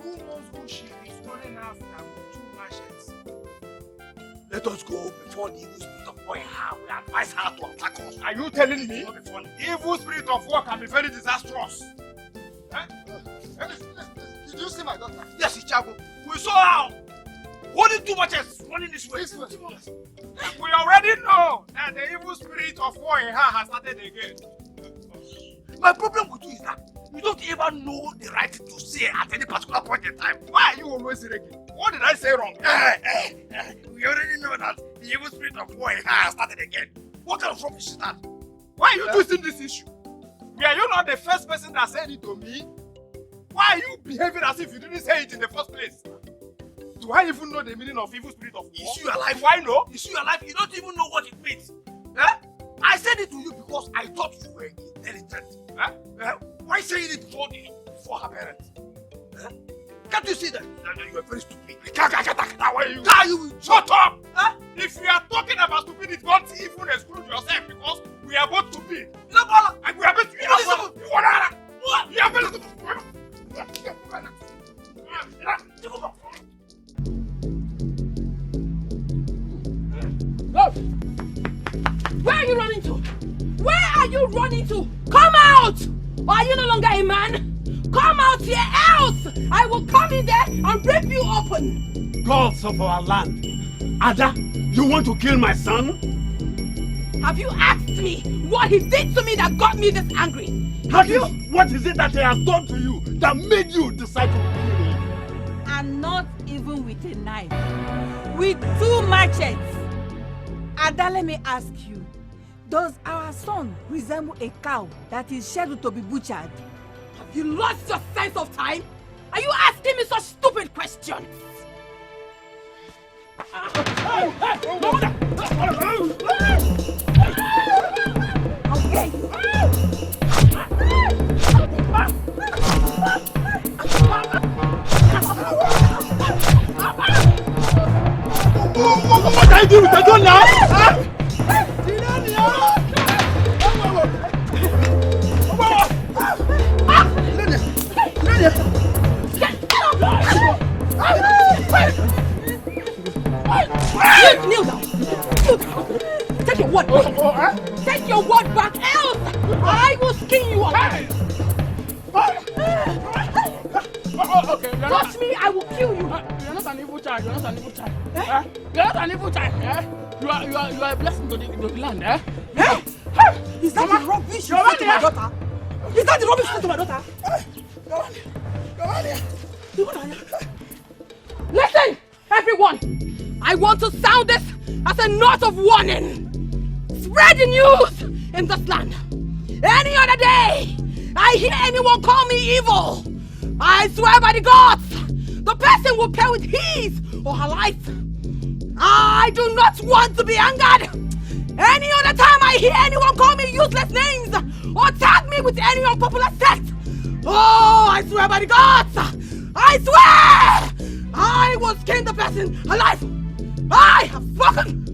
Who knows who she is running after with 2 machetes? Let us go before the evil spirit of war we advise her to attack us. Are you telling me? Evil spirit of war can be very disastrous. Did you see my daughter? Yes, Ichago. We saw her holding 2 machetes running this way. We already know that the evil spirit of war in her has started again. My problem with you is that you don't even know the right thing to say at any particular point in time. Why are you always ready? What did I say wrong? We already know that the evil spirit of war in her has started again. What kind of rubbish is that? Why are you twisting this issue? Were you not the first person that said it to me? Why are you behaving as if you didn't say it in the first place? Do I even know the meaning of evil spirit of war? Is you alive? Why no? Is you alive? You don't even know what it means. I said it to you because I thought you were intelligent. Why saying it before her parents? Can't you see that you are very stupid? Shut up! If you are talking about stupidity, don't even exclude yourself because we are both stupid. You are both stupid. You are very stupid. Where are you running to? Where are you running to? Come out! Or are you no longer a man? Come out here, else I will come in there and rip you open. Gods of our land. Ada, you want to kill my son? Have you asked me what he did to me that got me this angry? Have you? What is it that he has done to you that made you decide to kill him? And not even with a knife. With 2 machetes. Ada, let me ask you. Does our son resemble a cow that is scheduled to be butchered? Have you lost your sense of time? Are you asking me such stupid questions? Okay. What are you doing? I don't know. Kneel down. Take your word back. Take your word back, else I will skin you up. Okay, touch me, I will kill you. You're not an evil child. You're not an evil child. You're not an evil child. You are a blessing to the land. Is that the rubbish you said to my daughter? Is that the rubbish you said to my daughter? Come on here. Listen, everyone. I want to sound this as a note of warning. Spread the news in this land. Any other day, I hear anyone call me evil, I swear by the gods, the person will pay with his or her life. I do not want to be angered. Any other time I hear anyone call me useless names or tag me with any unpopular sect, oh, I swear by the gods, I swear, I will skin the person alive. I have spoken.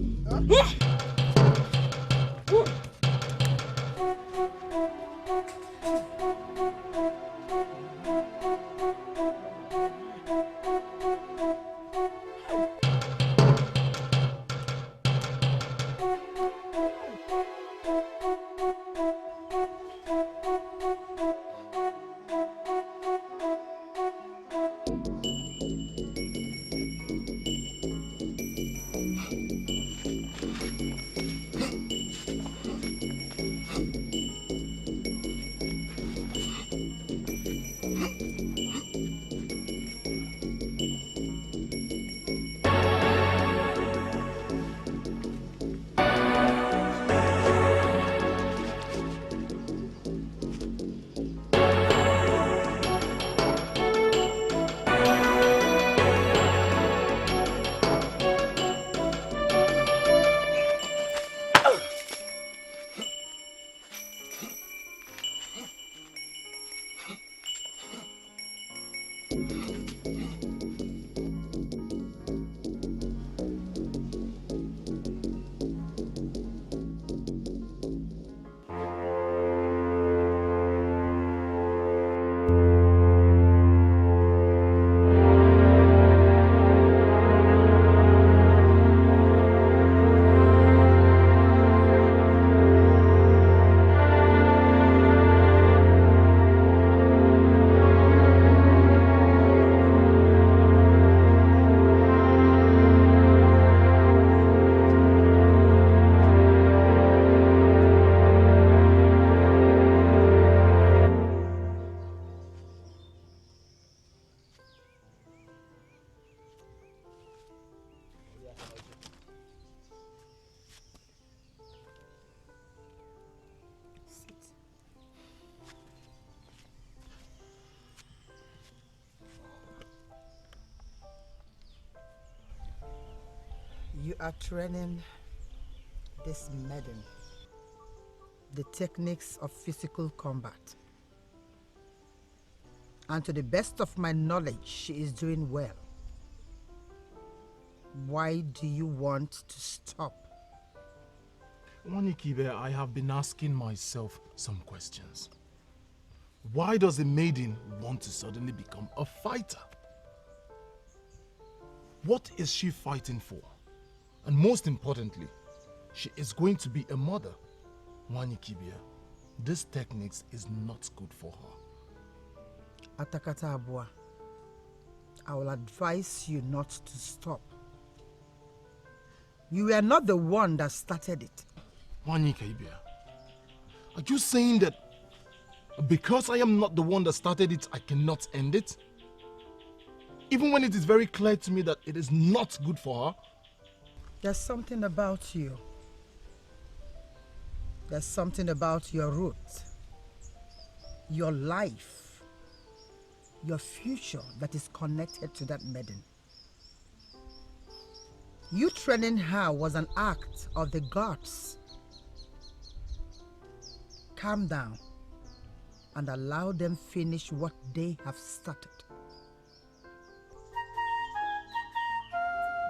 are training this maiden the techniques of physical combat. And to the best of my knowledge, she is doing well. Why do you want to stop? Wanikibe, I have been asking myself some questions. Why does a maiden want to suddenly become a fighter? What is she fighting for? And most importantly, she is going to be a mother. Wanikibia, this techniques is not good for her. Atakata Abua, I will advise you not to stop. You were not the one that started it. Wanikibia, are you saying that because I am not the one that started it, I cannot end it? Even when it is very clear to me that it is not good for her? There's something about you. There's something about your roots, your life, your future that is connected to that maiden. You training her was an act of the gods. Calm down and allow them finish what they have started.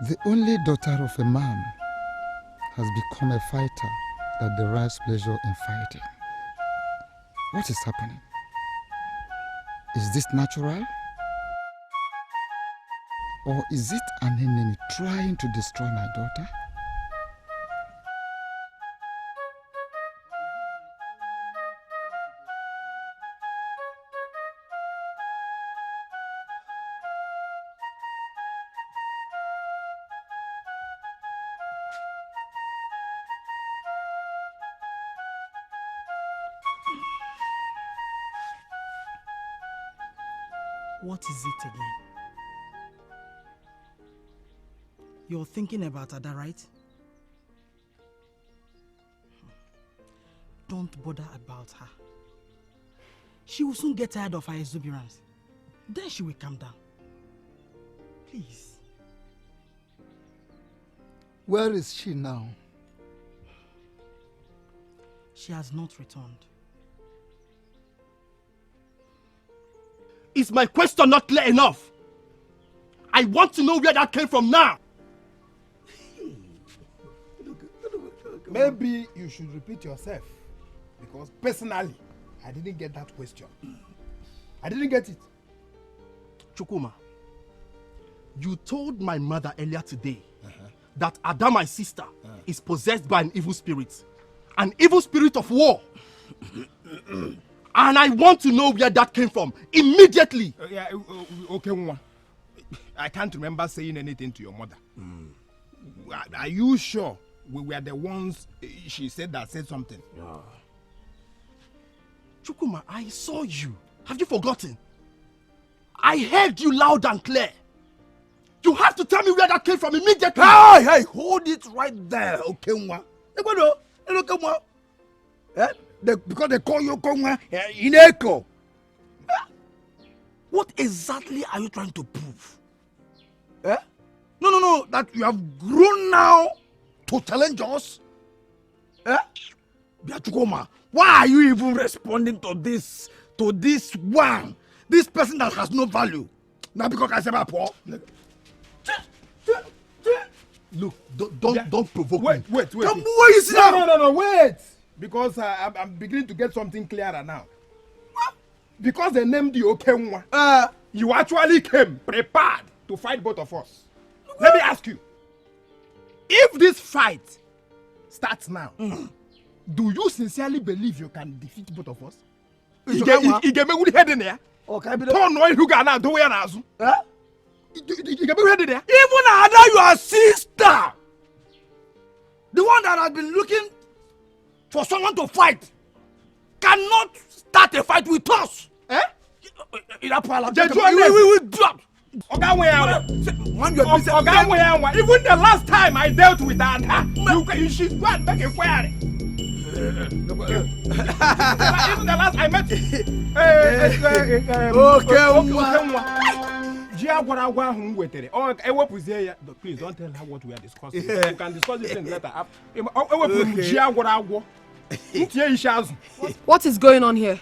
The only daughter of a man has become a fighter that derives pleasure in fighting. What is happening? Is this natural? Or is it an enemy trying to destroy my daughter? What is it again? You're thinking about Ada, right? Don't bother about her. She will soon get tired of her exuberance. Then she will calm down. Please. Where is she now? She has not returned. Is my question not clear enough? I want to know where that came from now. Maybe you should repeat yourself, because personally, I didn't get that question. I didn't get it. Chukuma, you told my mother earlier today that Ada, my sister, is possessed by an evil spirit of war. And I want to know where that came from immediately. Okay, I can't remember saying anything to your mother. Are you sure we were the ones she said that said something? Chukuma, I saw you. Have you forgotten? I heard you loud and clear. You have to tell me where that came from immediately. Hey, hold it right there, okay? Because they call you Konga Etiko. What exactly are you trying to prove? No, that you have grown now to challenge us. Biachukoma, why are you even responding to this one? This person that has no value. Now because I said my poor. Look, don't provoke me. Wait. Come where you sit down. No, wait. Because I'm beginning to get something clearer now. Because they named you Okenwa, you actually came prepared to fight both of us. Let me ask you, if this fight starts now, do you sincerely believe you can defeat both of us? Even Ada, your sister, the one that has been looking for someone to fight, cannot start a fight with us. We will drop. Even the last time I dealt with Ada, you should go and make a query. Even the last I met you. Please don't tell her what we are discussing. Yeah. You can discuss this thing later. What is going on here?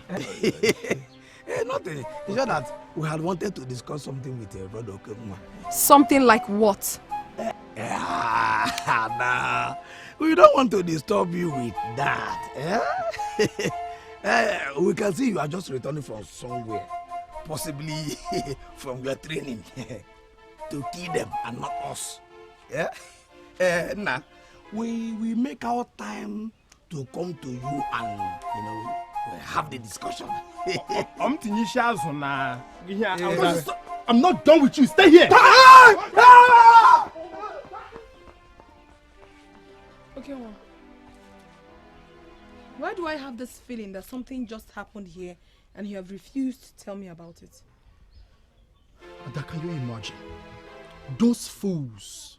Nothing. It's just that we had wanted to discuss something with your brother. Something like what? Nah. We don't want to disturb you with that. We can see you are just returning from somewhere. Possibly from your training. To kill them and not us. Nah. We make our time to come to you and, have the discussion. I'm not done with you. Stay here. Okay, well, why do I have this feeling that something just happened here and you have refused to tell me about it? Ada, can you imagine? Those fools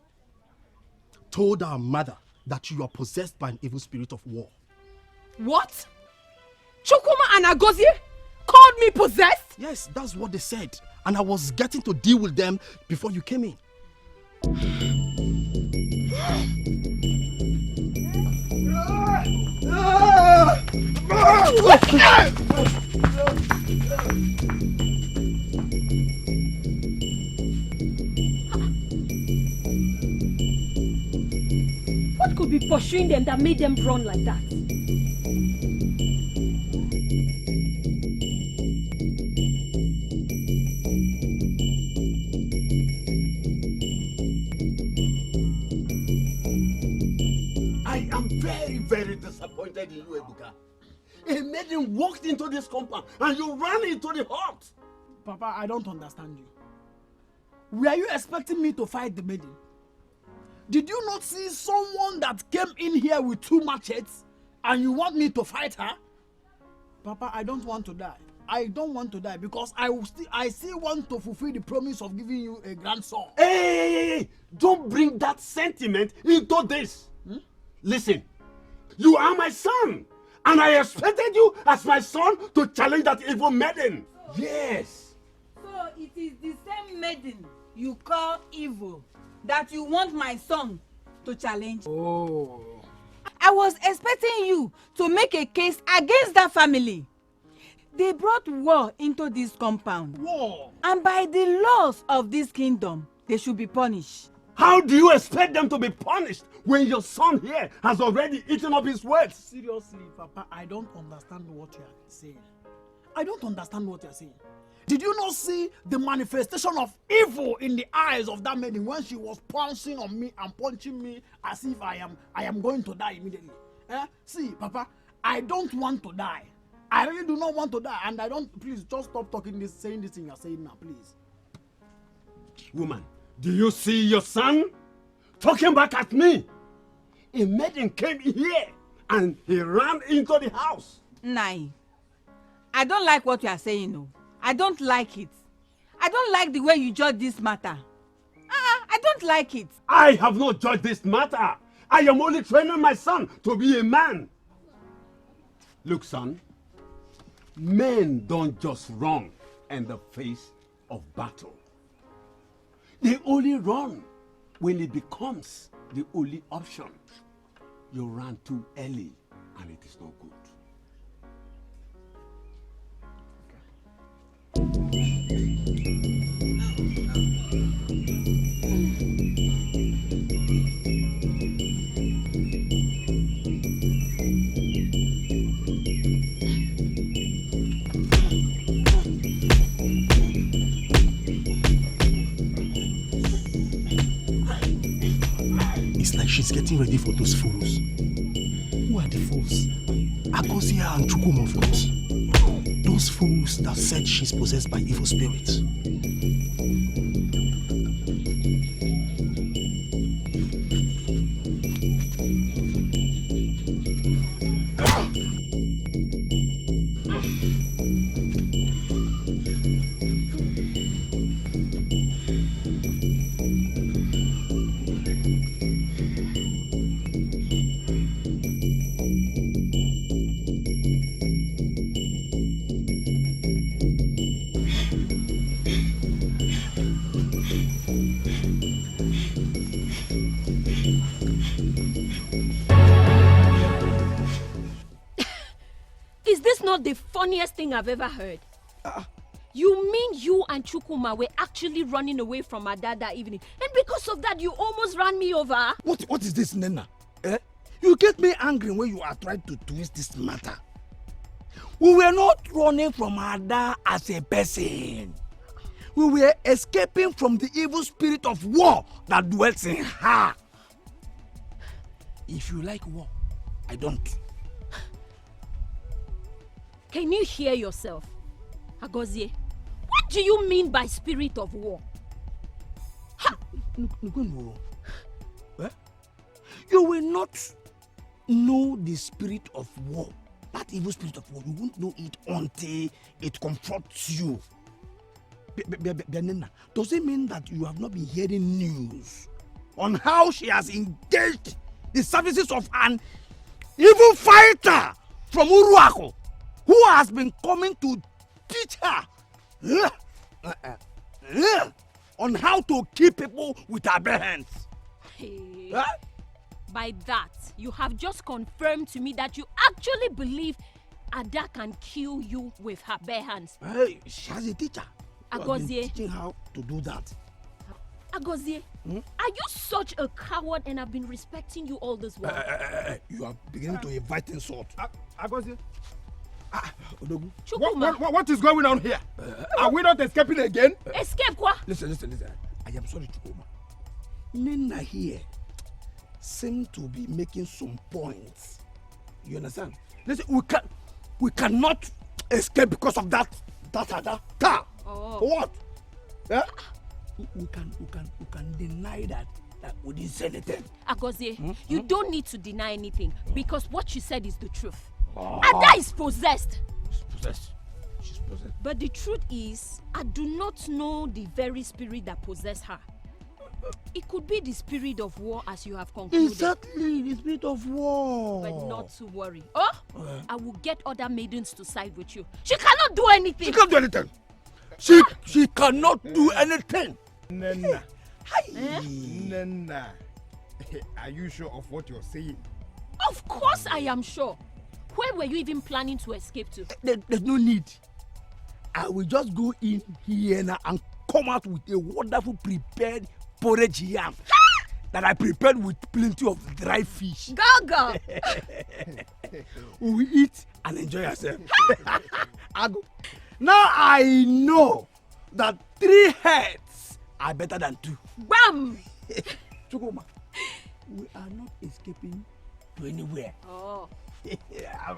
told our mother that you are possessed by an evil spirit of war. What? Chukuma and Agozie called me possessed? Yes, that's what they said. And I was getting to deal with them before you came in. What could be pursuing them that made them run like that? I am very, very disappointed in you, Ebuka. A maiden walked into this compound and you ran into the hut. Papa, I don't understand you. Were you expecting me to fight the maiden? Did you not see someone that came in here with 2 machetes and you want me to fight her? Papa, I don't want to die. I don't want to die because I still want to fulfill the promise of giving you a grandson. Hey! Don't bring that sentiment into this. Listen, you are my son, and I expected you as my son to challenge that evil maiden. Yes. So it is the same maiden you call evil that you want my son to challenge. Oh. I was expecting you to make a case against that family. They brought war into this compound. War? And by the laws of this kingdom, they should be punished. How do you expect them to be punished when your son here has already eaten up his words? Seriously, Papa, I don't understand what you are saying. I don't understand what you are saying. Did you not see the manifestation of evil in the eyes of that maiden when she was pouncing on me and punching me as if I am going to die immediately? See, Papa, I don't want to die. I really do not want to die, and I don't. Please, just stop saying this thing you're saying now, please. Woman, do you see your son talking back at me? A maiden came here and he ran into the house. Nai, I don't like what you are saying, no. I don't like it. I don't like the way you judge this matter. I don't like it. I have not judged this matter. I am only training my son to be a man. Look, son, men don't just run in the face of battle. They only run when it becomes the only option. You ran too early and it is not good. It's like she's getting ready for those fools. Who are the fools? Agosia and Chukum, of course. Those fools that said she's possessed by evil spirits. Is this not the funniest thing I've ever heard? You mean you and Chukuma were actually running away from Ada that evening, and because of that you almost ran me over? What is this, Nena? You get me angry when you are trying to twist this matter. We were not running from Ada as a person. We were escaping from the evil spirit of war that dwells in her. If you like war, I don't. Can you hear yourself? Agozie, what do you mean by spirit of war? You will not know the spirit of war. That evil spirit of war, you won't know it until it confronts you. Does it mean that you have not been hearing news on how she has engaged the services of an evil fighter from Uruako who has been coming to teach her on how to kill people with her bare hands? By that, you have just confirmed to me that you actually believe Ada can kill you with her bare hands. Hey, she has a teacher. Agozie, teaching how to do that. Agozie, are you such a coward and I've been respecting you all this while? You are beginning to invite insult. Agozie. Chukuma. What is going on here? Are we not escaping again? Escape quoi? Listen. I am sorry, Chukuma. Nina here seem to be making some points. You understand? Listen, we cannot escape because of that car. Oh. For what? Yeah? We can deny that we didn't say anything. Agozie, you don't need to deny anything because what you said is the truth. Ada is possessed. She's possessed. But the truth is, I do not know the very spirit that possessed her. It could be the spirit of war as you have concluded. Exactly, the spirit of war. But not to worry. I will get other maidens to side with you. She cannot do anything. She can't do anything. She cannot do anything. Nena. Nena. Are you sure of what you're saying? Of course I am sure. Where were you even planning to escape to? There's no need. I will just go in here now and come out with a wonderful prepared porridge yam that I prepared with plenty of dry fish. Go. We eat and enjoy ourselves. Now I know that 3 heads are better than 2. Bam! Chukuma, we are not escaping to anywhere. Oh. Yeah.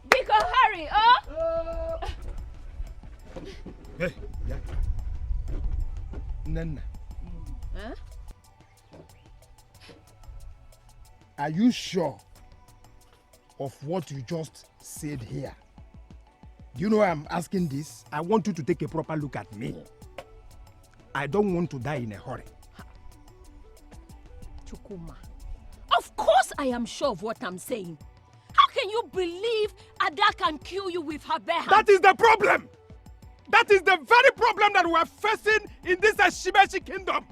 Because hurry, Hey, yeah. Nana. Huh? Are you sure of what you just said here? Do you know why I'm asking this? I want you to take a proper look at me. I don't want to die in a hurry. Chukuma, of course I am sure of what I'm saying. How can you believe Ada can kill you with her bare hands? That is the problem! That is the very problem that we are facing in this Shimeshi kingdom.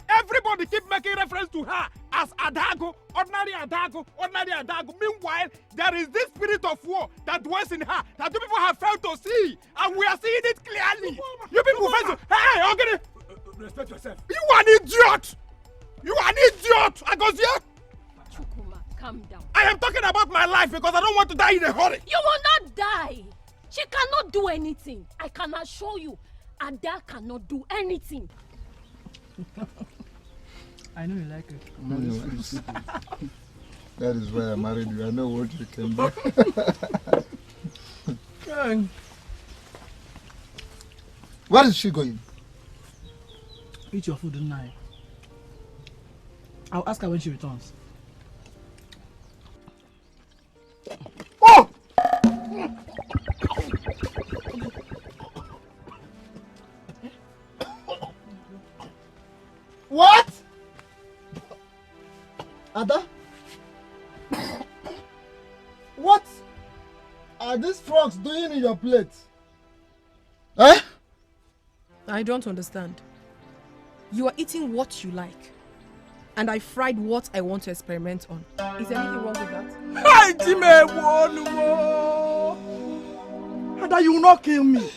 Everybody keep making reference to her as Adago, ordinary Adago, ordinary Adago. Meanwhile, there is this spirit of war that dwells in her that you people have failed to see, and we are seeing it clearly. You people fail to... Hey, okay. Respect yourself. You are an idiot! You are an idiot! Agozie! Chukuma, calm down. I am talking about my life because I don't want to die in a hurry. You will not die. She cannot do anything. I can assure you, Ada cannot do anything. I know you like it. That is why I married you. I know what you can do. Where is she going? Eat your food tonight. I'll ask her when she returns. Oh! What? Ada? What are these frogs doing in your plate? Eh? I don't understand. You are eating what you like. and I fried what I want to experiment on. Is anything wrong with that? Hey, Jimmy, Ada, you will not kill me.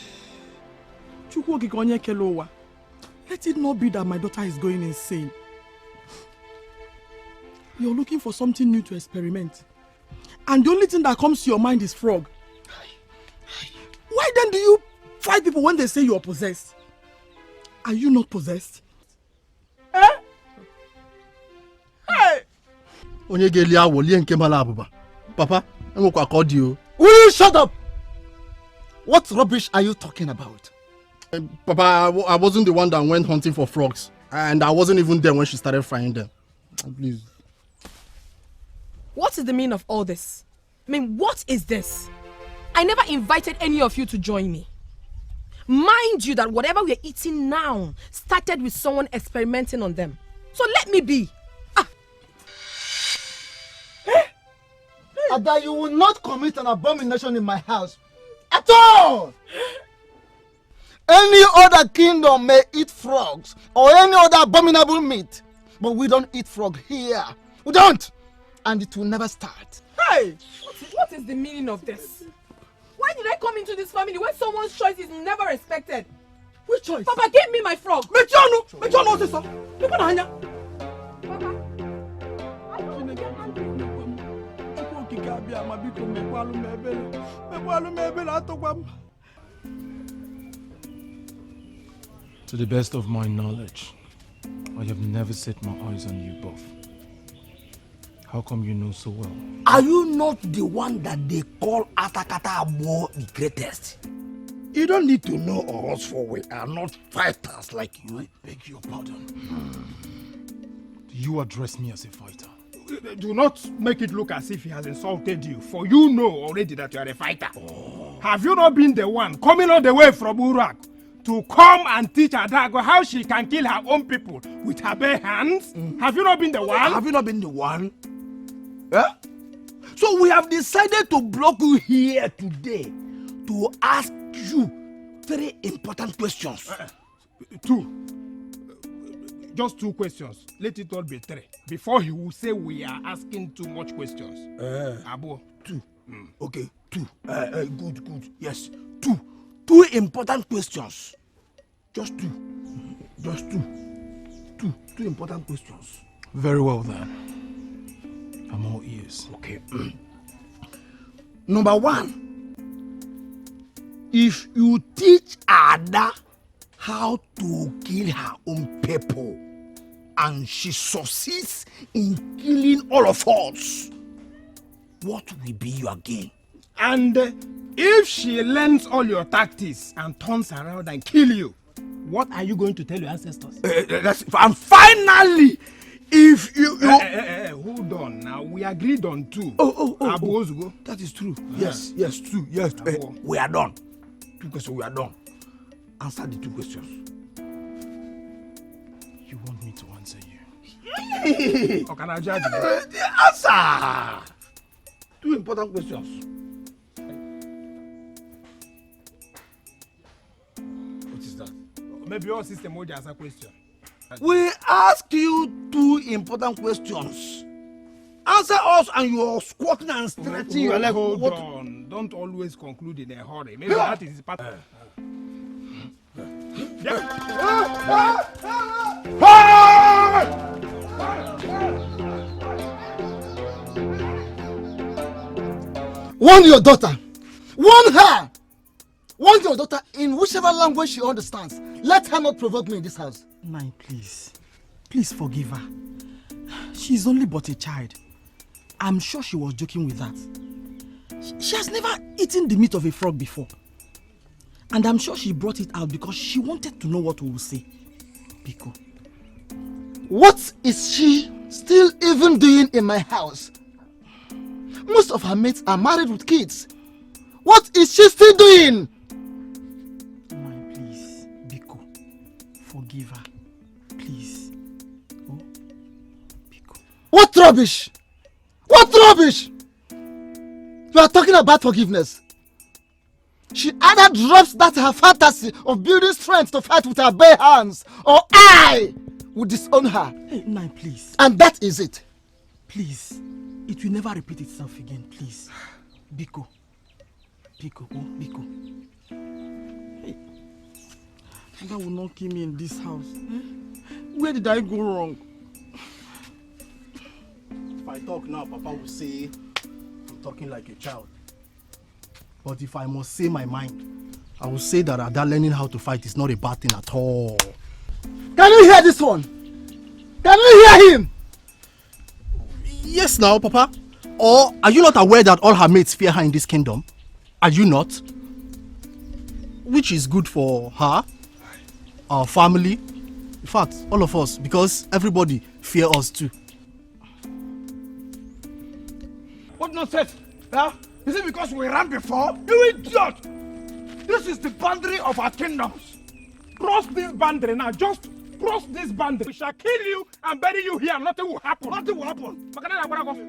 Let it not be that my daughter is going insane. You're looking for something new to experiment. And the only thing that comes to your mind is frog. Why then do you fight people when they say you are possessed? Are you not possessed? Eh? Hey! Papa, will you shut up? What rubbish are you talking about? Papa, I wasn't the one that went hunting for frogs. And I wasn't even there when she started frying them. Please. What is the meaning of all this? I mean, what is this? I never invited any of you to join me. Mind you that whatever we are eating now started with someone experimenting on them. So let me be. Ada, you will not commit an abomination in my house at all. Any other kingdom may eat frogs or any other abominable meat, but we don't eat frog here. We don't, and it will never start. Hey, what is the meaning of this? Why did I come into this family when someone's choice is never respected? Which choice? Papa, give me my frog. Mechano, sister. To the best of my knowledge, I have never set my eyes on you both. How come you know so well? Are you not the one that they call Atakata Abo the greatest? You don't need to know us, for we are not fighters like you. I beg your pardon. Do you address me as a fighter? Do not make it look as if he has insulted you, for you know already that you are a fighter. Have you not been the one coming all the way from Urak to come and teach Adago how she can kill her own people with her bare hands? Have you not been the one? Have you not been the one? Yeah? So we have decided to block you here today to ask you very important questions. Just 2 questions. Let it not be 3. Before he will say we are asking too much questions. Abo. 2. Okay, 2. Good. Yes, 2. 2 important questions. Just 2. Just 2. 2 important questions. Very well then. I'm all ears. Okay. Number 1. If you teach Ada how to kill her own people and she succeeds in killing all of us, what will be your gain? And if she learns all your tactics and turns around and kill you, what are you going to tell your ancestors? And finally, if you... hold on now. We agreed on 2. Oh. That is true. Yes, 2. Yes, we are done. 2 questions, we are done. Answer the 2 questions. You want me to answer you? Or can I judge you? The answer! 2 important questions. What is that? Maybe your system will answer question. We ask you 2 important questions. Answer us and you are squatting and stretching your leg. Hold on. Don't always conclude in a hurry. Maybe that is part of Warn your daughter. Warn her. Warn your daughter in whichever language she understands. Let her not provoke me in this house. Nai, please. Please forgive her. She's only but a child. I'm sure she was joking with that. She has never eaten the meat of a frog before. And I'm sure she brought it out because she wanted to know what we will say. Biko. What is she still even doing in my house? Most of her mates are married with kids. What is she still doing? Nai, please. Biko. Forgive her. Please. Oh? Biko. What rubbish? What rubbish? You are talking about forgiveness. She either drops that her fantasy of building strength to fight with her bare hands, or I will disown her. Hey, Nai, please. And that is it. Please. It will never repeat itself again, please. Biko. Biko, oh, Biko. Hey. That will not kill me in this house. Eh? Where did I go wrong? If I talk now, Papa will say I'm talking like a child. But if I must say my mind, I will say that Ada learning how to fight is not a bad thing at all. Can you hear this one? Can you hear him? Yes now, Papa. Or are you not aware that all her mates fear her in this kingdom? Are you not? Which is good for her, our family, in fact, all of us, because everybody fear us too. What nonsense? Huh? Is it because we ran before? You idiot! This is the boundary of our kingdoms. Cross this boundary now. Just cross this boundary. We shall kill you and bury you here. Nothing will happen. Nothing will happen.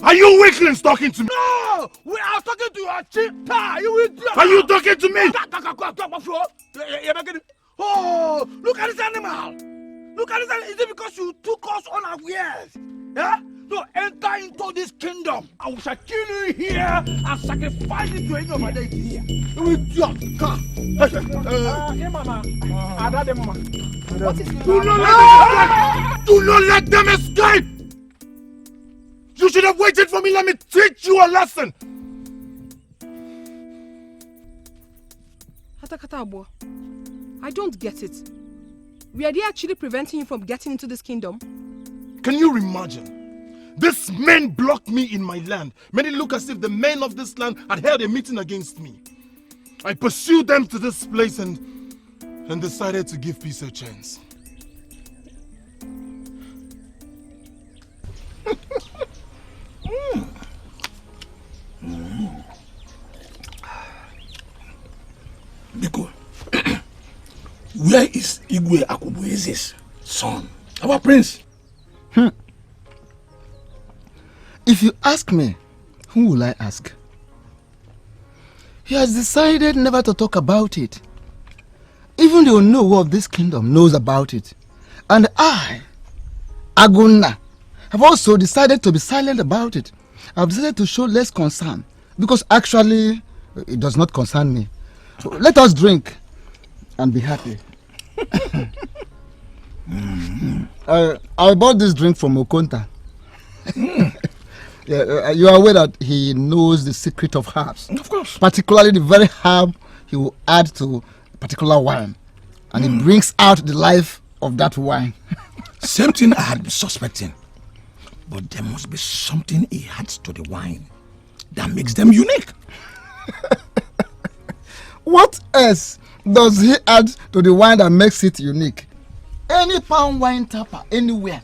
Are you weaklings talking to me? No! We are talking to your cheetah. You idiot! Are you talking to me? Oh, look at this animal. Look at this animal. Is it because you took us unawares? Yeah? No, enter into this kingdom. I shall kill you here and sacrifice you to any of my deity here. You idiot! Come. Do not let them escape! You should have waited for me. Let me teach you a lesson. Hatakata, I don't get it. Were they actually preventing you from getting into this kingdom? Can you imagine? These men blocked me in my land, made it look as if the men of this land had held a meeting against me. I pursued them to this place and decided to give peace a chance. Biko, where is Igwe Akubueze's son, our prince? If you ask me, who will I ask? He has decided never to talk about it. Even the Onowu of this kingdom knows about it. And I, Aguna, have also decided to be silent about it. I've decided to show less concern because actually it does not concern me. So let us drink and be happy. I bought this drink from Okonta. Yeah, you are aware that he knows the secret of herbs. Of course. Particularly the very herb he will add to a particular wine. And it brings out the life of that wine. Same thing I had been suspecting. But there must be something he adds to the wine that makes them unique. What else does he add to the wine that makes it unique? Any palm wine tapper anywhere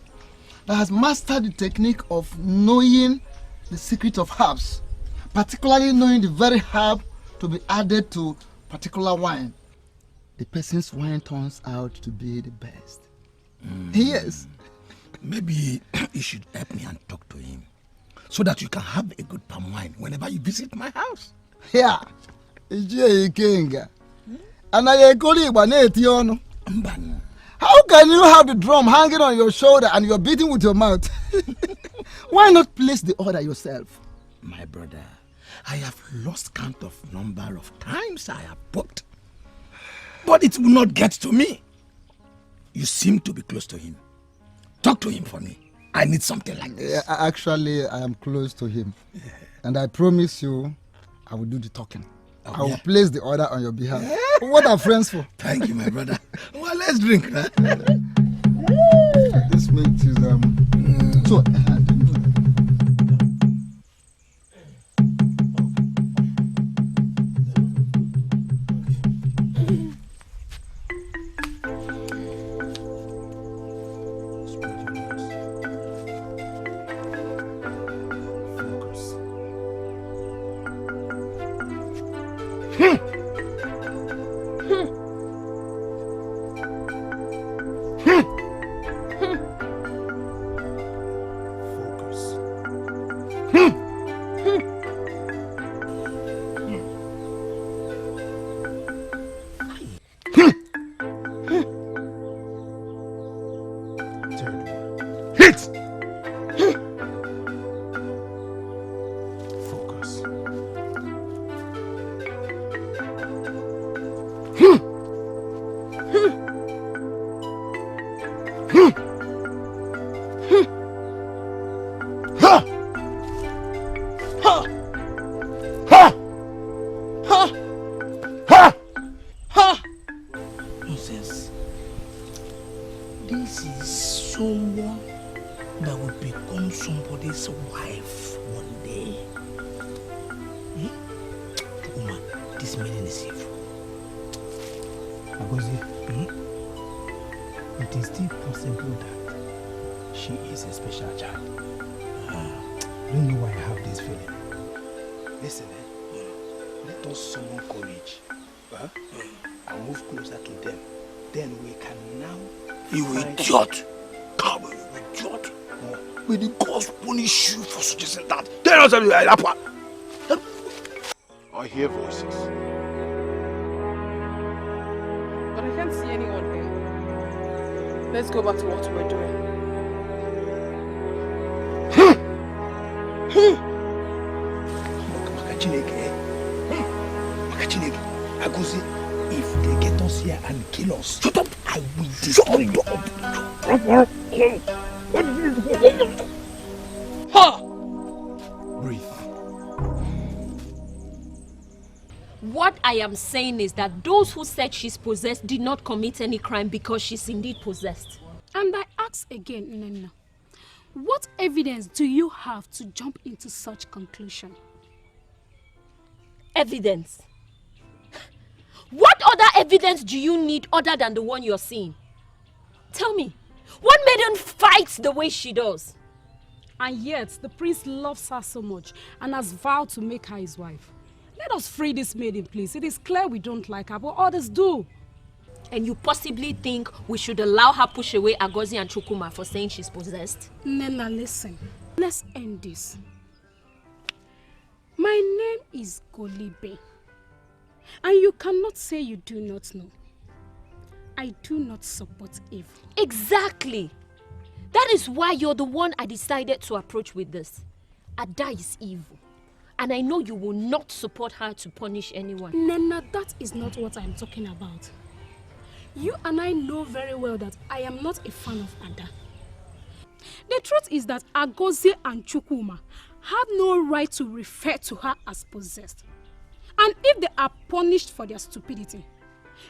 that has mastered the technique of knowing the secret of herbs, particularly knowing the very herb to be added to particular wine, the person's wine turns out to be the best. Yes. Maybe you should help me and talk to him so that you can have a good palm wine whenever you visit my house. Yeah. Ikenga. And I OKOLI Ibaneti. How can you have the drum hanging on your shoulder and you're beating with your mouth? Why not place the order yourself? My brother, I have lost count of number of times I have poked. But it will not get to me. You seem to be close to him. Talk to him for me. I need something like this. Yeah, actually, I am close to him. Yeah. And I promise you, I will do the talking. Oh, I will place the order on your behalf. What are friends for? Thank you, my brother. Well, let's drink. Huh? This makes is so. become somebody's wife one day. Woman, this meaning is evil. Agozie, it is still possible that she is a special child. I don't know why I have this feeling. Listen, let us summon courage and move closer to them. Then we can now... You idiot! Come on, you idiot! May the gods punish you for suggesting that. Tell us something like that one. I hear voices. But I can't see anyone here. Let's go back to what we're doing. Makachineke, Agozie, if they get us here and kill us, shut up! I will destroy you. Breathe. What I am saying is that those who said she's possessed did not commit any crime because she's indeed possessed. And I ask again, Nena, what evidence do you have to jump into such conclusion? Evidence? What other evidence do you need other than the one you're seeing? Tell me, what made her fight the way she does? And yet, the prince loves her so much and has vowed to make her his wife. Let us free this maiden, please. It is clear we don't like her, but others do. And you possibly think we should allow her push away Agozie and Chukuma for saying she's possessed? Nena, listen. Let's end this. My name is Golibe. And you cannot say you do not know. I do not support evil. Exactly. That is why you're the one I decided to approach with this. Ada is evil. And I know you will not support her to punish anyone. Nena, that is not what I'm talking about. You and I know very well that I am not a fan of Ada. The truth is that Agozie and Chukuma have no right to refer to her as possessed. And if they are punished for their stupidity,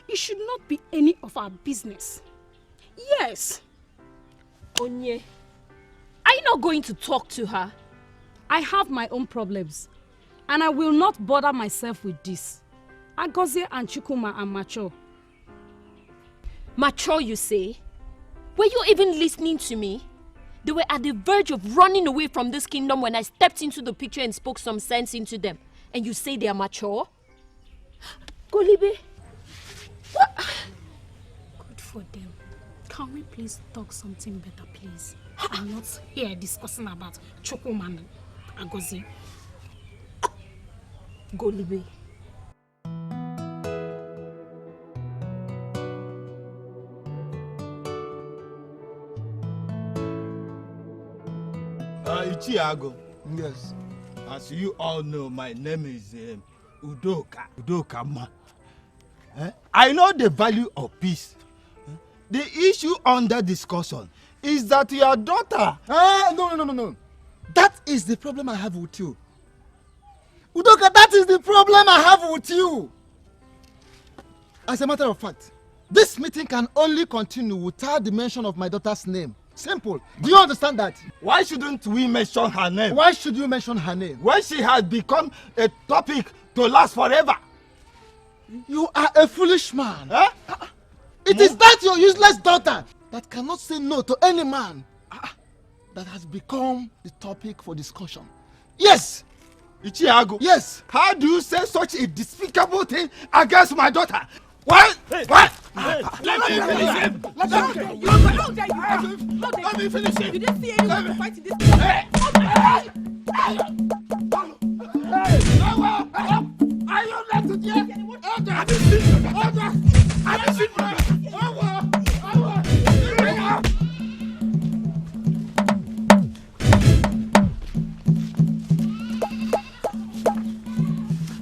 it should not be any of our business. Yes. Onye, are you not going to talk to her? I have my own problems. And I will not bother myself with this. Agozie and Chukuma are mature. Mature, you say? Were you even listening to me? They were at the verge of running away from this kingdom when I stepped into the picture and spoke some sense into them. And you say they are mature? Golibe? What? Good for them. Can we please talk something better, please? I'm not here discussing about Chukuma and Agozie. Golibe. Ichiago. Yes. As you all know, my name is Udoka Ma. I know the value of peace. The issue under discussion is that your daughter... No. That is the problem I have with you. Udoka, that is the problem I have with you. As a matter of fact, this meeting can only continue without the mention of my daughter's name. Simple. Do you understand that? Why shouldn't we mention her name? Why should you mention her name? When she has become a topic to last forever. You are a foolish man. Huh? It is that your useless daughter that cannot say no to any man that has become the topic for discussion. Yes! Ichiago. Yes! How do you say such a despicable thing against my daughter? What? What? Let me finish him. Let me finish him. Did you see anyone fighting this? Are you left to here?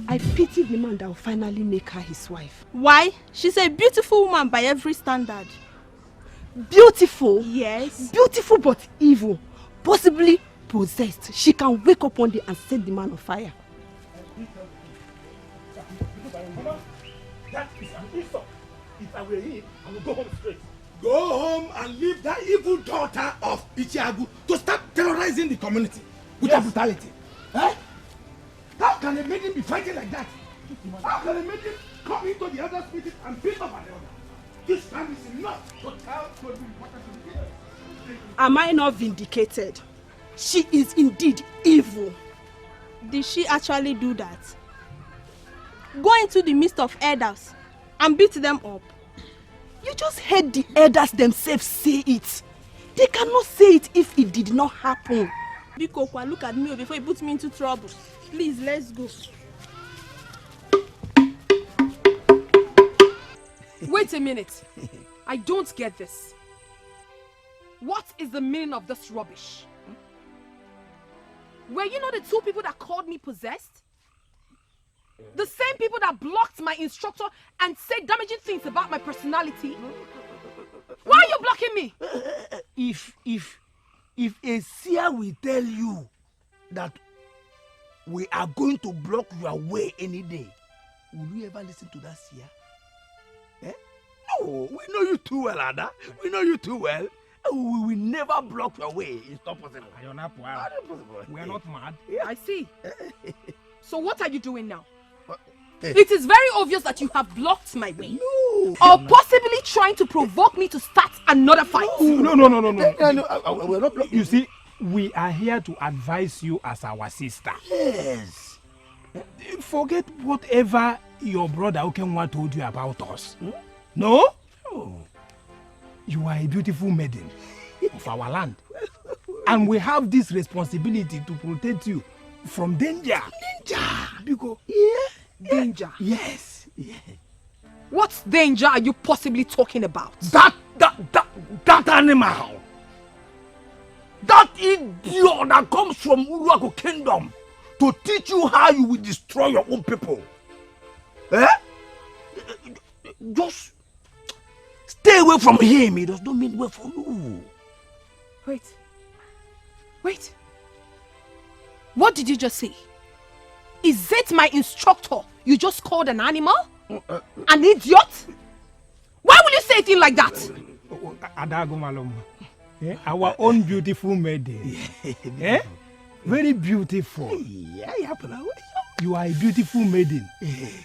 I pity the man that will finally make her his wife. Why? She's a beautiful woman by every standard. Beautiful? Yes. Beautiful but evil. Possibly possessed. She can wake up one day and set the man on fire. That is an insult. If I were him, I would go home straight. go home and leave that evil daughter of Ichiagu to start terrorizing the community with her brutality. Eh? How can a maiden be fighting like that? How can a maiden come into the other's meeting and beat up at the other? This time is enough to tell to the important to the Am I not vindicated? She is indeed evil. Did she actually do that? Go into the midst of elders and beat them up? You just heard the elders themselves say it. They cannot say it if it did not happen. Biko, look at me before you put me into trouble. Please, let's go. Wait a minute. I don't get this. What is the meaning of this rubbish? Were you not the two people that called me possessed? The same people that blocked my instructor and said damaging things about my personality? Why are you blocking me? If a seer will tell you that we are going to block your way any day, will you ever listen to that seer? Eh? No, we know you too well, Ada. We know you too well. We will never block your way. It's not possible. You're not wild. We are not mad. I see. So what are you doing now? It is very obvious that you have blocked my way. No. Or possibly trying to provoke me to start another fight. No. We're not blocking. You see, we are here to advise you as our sister. Yes. Forget whatever your brother Okenwa told you about us. No? You are a beautiful maiden of our land. And we have this responsibility to protect you from danger. Because Danger? Yes. What danger are you possibly talking about? That animal. That idiot that comes from Uruago Kingdom to teach you how you will destroy your own people. Eh? Just stay away from him. He does not mean well for you. Wait. What did you just say? Is it my instructor you just called an animal? An idiot? Why will you say a thing like that? Adagomalom. Our own beautiful maiden. Very beautiful. You are a beautiful maiden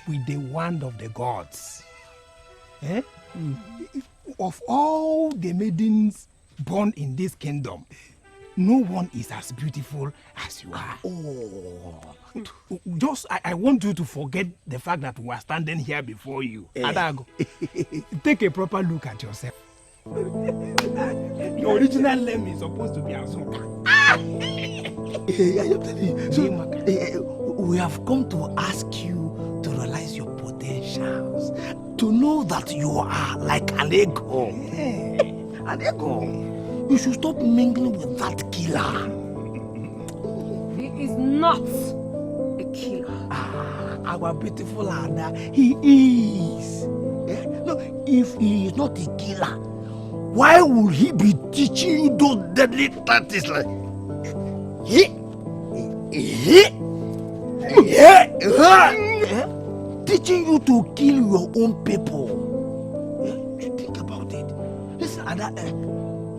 with the wand of the gods. Of all the maidens born in this kingdom, no one is as beautiful as you are. Just, I want you to forget the fact that we are standing here before you. Adago, take a proper look at yourself. Your original name is supposed to be Azuka. We have come to ask you to realize your potentials, to know that you are like an ego. An ego. You should stop mingling with that killer. He is not a killer. Our beautiful Ada, he is. No, if he is not a killer, why would he be teaching you those deadly tactics like teaching you to kill your own people? Think about it. Listen, Ada,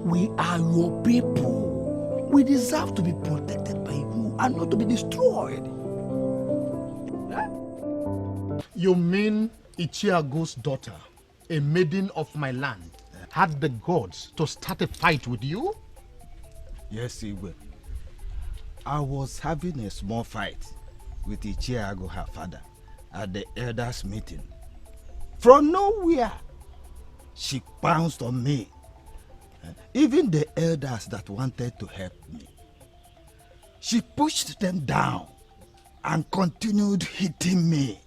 we are your people. We deserve to be protected by you and not to be destroyed. You mean Ichiago's daughter, a maiden of my land, had the gods to start a fight with you? Yes, Igwe. I was having a small fight with Ichiago, her father, at the elders' meeting. From nowhere, she pounced on me. Even the elders that wanted to help me, she pushed them down and continued hitting me.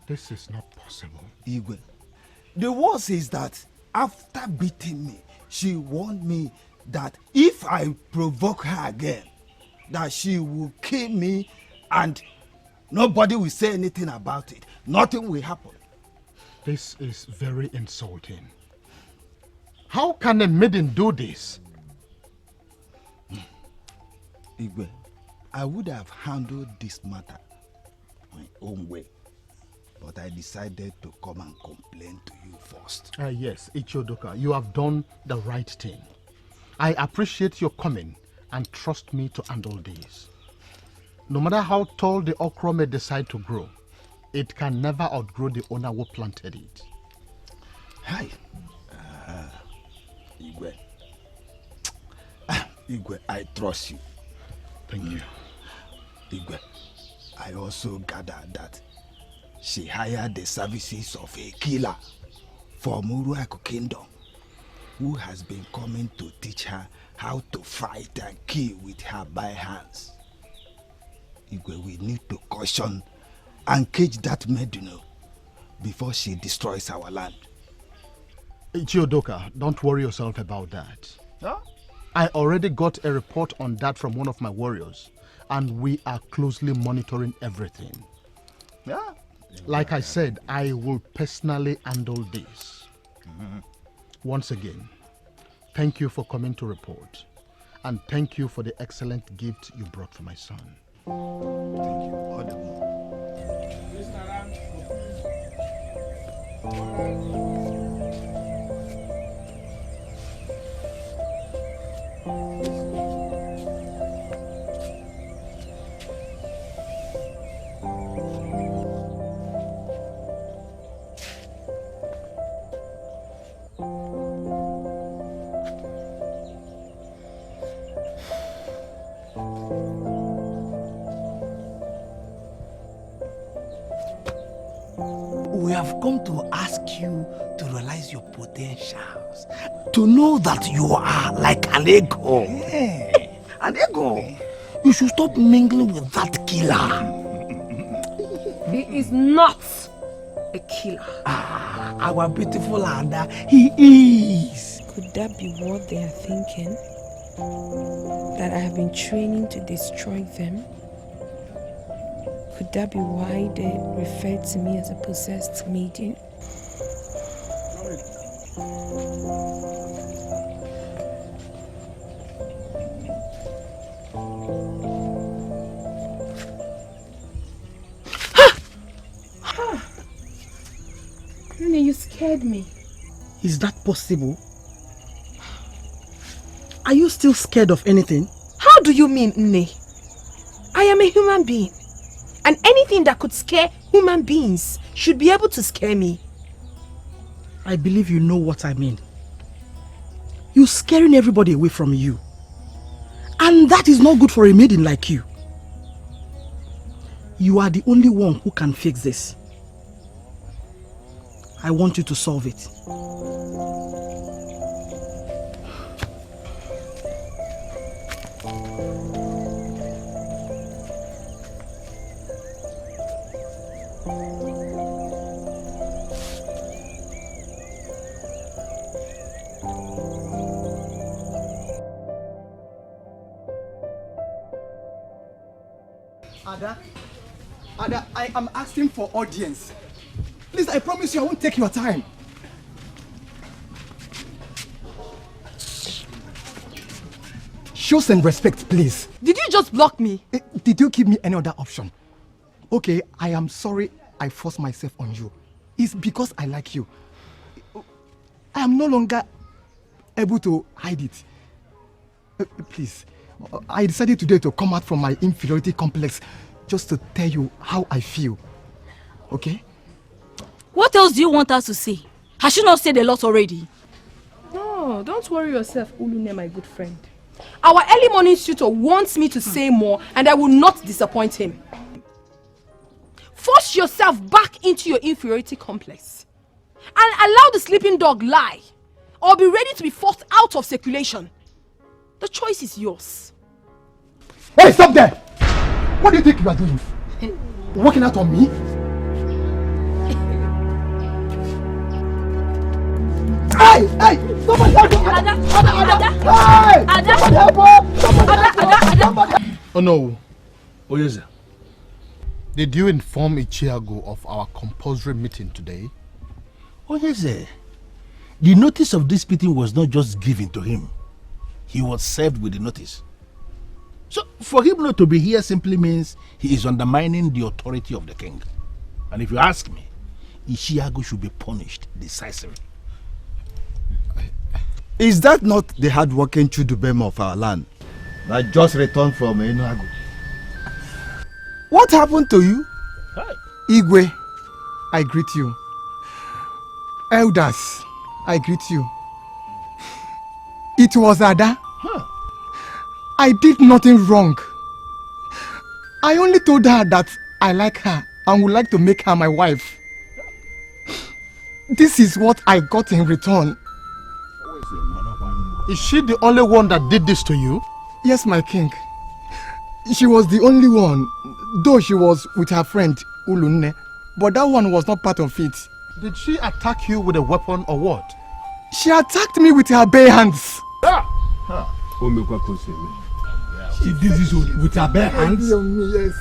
This is not possible. Igwe, the worst is that after beating me, she warned me that if I provoke her again, that she will kill me and nobody will say anything about it. Nothing will happen. This is very insulting. How can a maiden do this? Igwe, I would have handled this matter my own way. but I decided to come and complain to you first. Yes, Ichiodoka, you have done the right thing. I appreciate your coming and trust me to handle this. No matter how tall the okra may decide to grow, it can never outgrow the owner who planted it. Hi. Igwe. Igwe, I trust you. Thank you. Igwe, I also gathered that she hired the services of a killer from Uruaku Kingdom, who has been coming to teach her how to fight and kill with her bare hands. Igwe, we need to caution and cage that maiden before she destroys our land. Ichiodoka, don't worry yourself about that. Huh? I already got a report on that from one of my warriors, and we are closely monitoring everything. Yeah. Like I said, I will personally handle this. Once again, thank you for coming to report, and thank you for the excellent gift you brought for my son. Thank you. All the more. We have come to ask you to realize your potentials, to know that you are like an ego. Yeah, an ego. You should stop mingling with that killer. He is not a killer. Our beautiful Ada, he is. Could that be what they are thinking? That I have been training to destroy them? Could that be why they refer to me as a possessed maiden? Nene, you scared me. Is that possible? Are you still scared of anything? How do you mean, Nne? I am a human being. And anything that could scare human beings should be able to scare me. I believe you know what I mean. You're scaring everybody away from you. And that is not good for a maiden like you. You are the only one who can fix this. I want you to solve it. Ada, I am asking for audience. Please, I promise you I won't take your time. Show some respect, please. Did you just block me? Did you give me any other option? Okay, I am sorry I forced myself on you. It's because I like you. I am no longer able to hide it. Please, I decided today to come out from my inferiority complex just to tell you how I feel. Okay? What else do you want us to say? Has she not said a lot already? No, don't worry yourself, Ulune, my good friend. Our early morning tutor wants me to say more, and I will not disappoint him. Force yourself back into your inferiority complex and allow the sleeping dog lie, or be ready to be forced out of circulation. The choice is yours. Hey, stop there! What do you think you are doing? Working out on me? Hey! Hey! Somebody help her! Ada! Somebody help her! Somebody help her! Oh no. Oh yes, sir. Did you inform Ichiago of our compulsory meeting today? Oh yes, sir. The notice of this meeting was not just given to him. He was served with the notice. So for him not to be here simply means he is undermining the authority of the king. And if you ask me, Ishiago should be punished decisively. Is that not the hard-working Chudubem of our land that just returned from Enuagu? What happened to you? Hi. Igwe, I greet you. Elders, I greet you. It was Ada. I did nothing wrong. I only told her that I like her and would like to make her my wife. This is what I got in return. Is she the only one that did this to you? Yes, my king. She was the only one, though she was with her friend Ulunne, but that one was not part of it. Did she attack you with a weapon or what? She attacked me with her bare hands. She did this with her bare hands? Yes.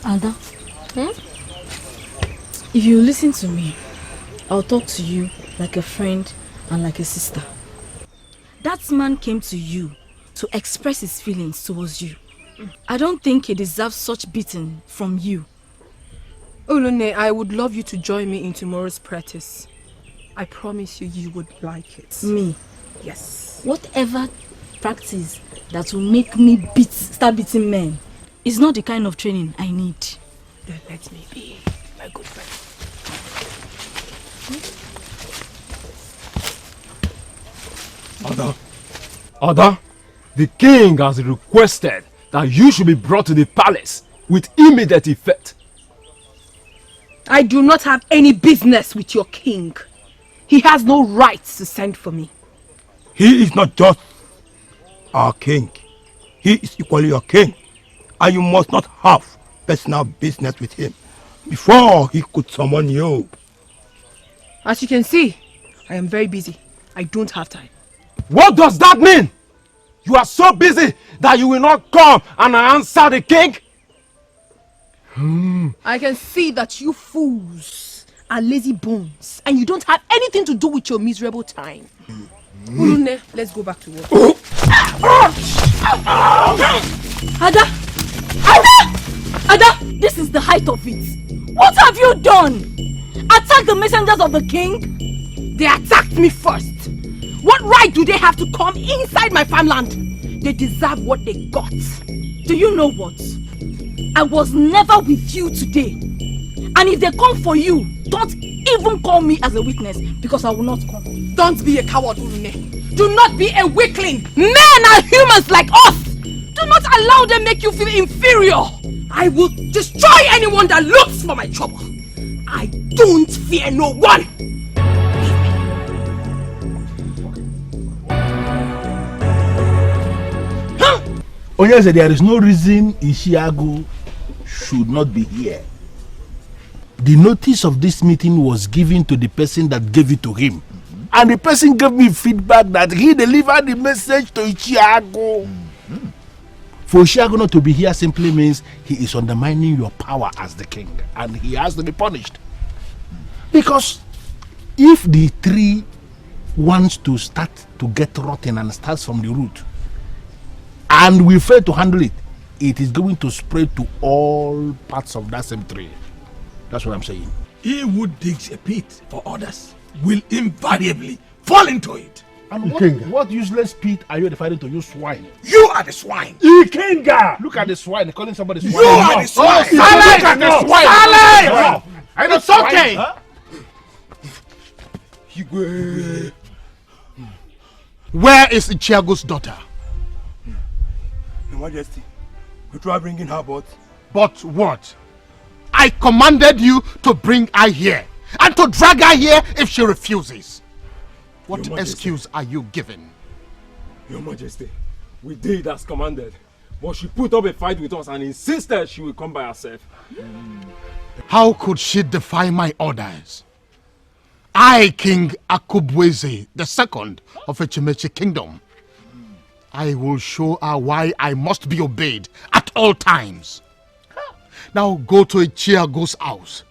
Ada, if you listen to me, I'll talk to you like a friend and like a sister. That man came to you to express his feelings towards you. I don't think he deserves such beating from you. Olune, I would love you to join me in tomorrow's practice. I promise you, you would like it. Me? Yes. Whatever practice that will make me start beating men is not the kind of training I need. Then let me be, my good friend. Ada, the king has requested that you should be brought to the palace with immediate effect. I do not have any business with your king. He has no right to send for me. He is not just our king. He is equally your king. And you must not have personal business with him before he could summon you. As you can see, I am very busy. I don't have time. What does that mean? You are so busy that you will not come and answer the king? I can see that you fools are lazy bones and you don't have anything to do with your miserable time. Ulune, let's go back to work. Ada! Ada! This is the height of it. What have you done? Attack the messengers of the king? They attacked me first. What right do they have to come inside my farmland? They deserve what they got. Do you know what? I was never with you today. And if they come for you, don't even call me as a witness because I will not come. Don't be a coward, Ulune. Do not be a weakling. Men are humans like us. Do not allow them make you feel inferior. I will destroy anyone that looks for my trouble. I don't fear no one. Oh yes, there is no reason Ishiago should not be here. The notice of this meeting was given to the person that gave it to him. And the person gave me feedback that he delivered the message to Ishiago. For Ishiago not to be here simply means he is undermining your power as the king. And he has to be punished. Because if the tree wants to start to get rotten and starts from the root, and we fail to handle it, it is going to spread to all parts of that same tree. That's what I'm saying. He who digs a pit for others will invariably fall into it. And what useless pit are you referring to? You swine. You are the swine. Ikenga! Look at the swine, calling somebody swine. You are the swine. Look at the swine. Silence! And it's okay. Where is Ichiago's daughter? Your Majesty, we try bringing her, but what? I commanded you to bring her here and to drag her here if she refuses. What excuse are you giving? Your Majesty, we did as commanded, but she put up a fight with us and insisted she will come by herself. How could she defy my orders? I, King Akubweze II of Echimechi Kingdom, I will show her why I must be obeyed at all times. Now go to Ichiago's house.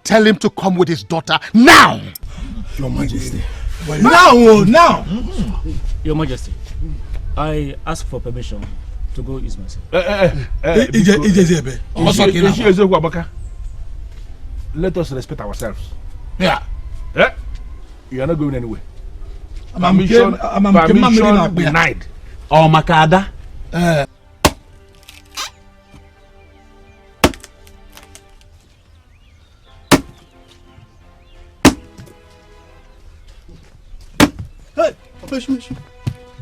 Tell him to come with his daughter now. Your Majesty, Now! Your Majesty, I ask for permission to go ease myself. Let us respect ourselves. Yeah. You are not going anywhere. Permission denied. Oh, Makada. Hey,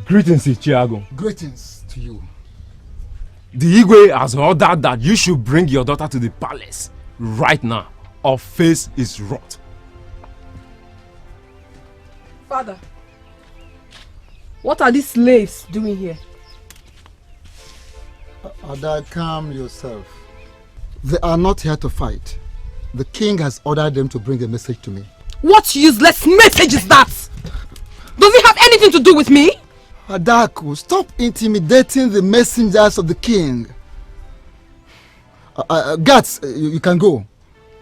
Greetings, Ichiago. Greetings to you. The Igwe has ordered that you should bring your daughter to the palace right now, or face is rot. Father, what are these slaves doing here? Ada, calm yourself. They are not here to fight. The king has ordered them to bring a message to me. What useless message is that? Does it have anything to do with me? Adaku, stop intimidating the messengers of the king. Guards, you can go.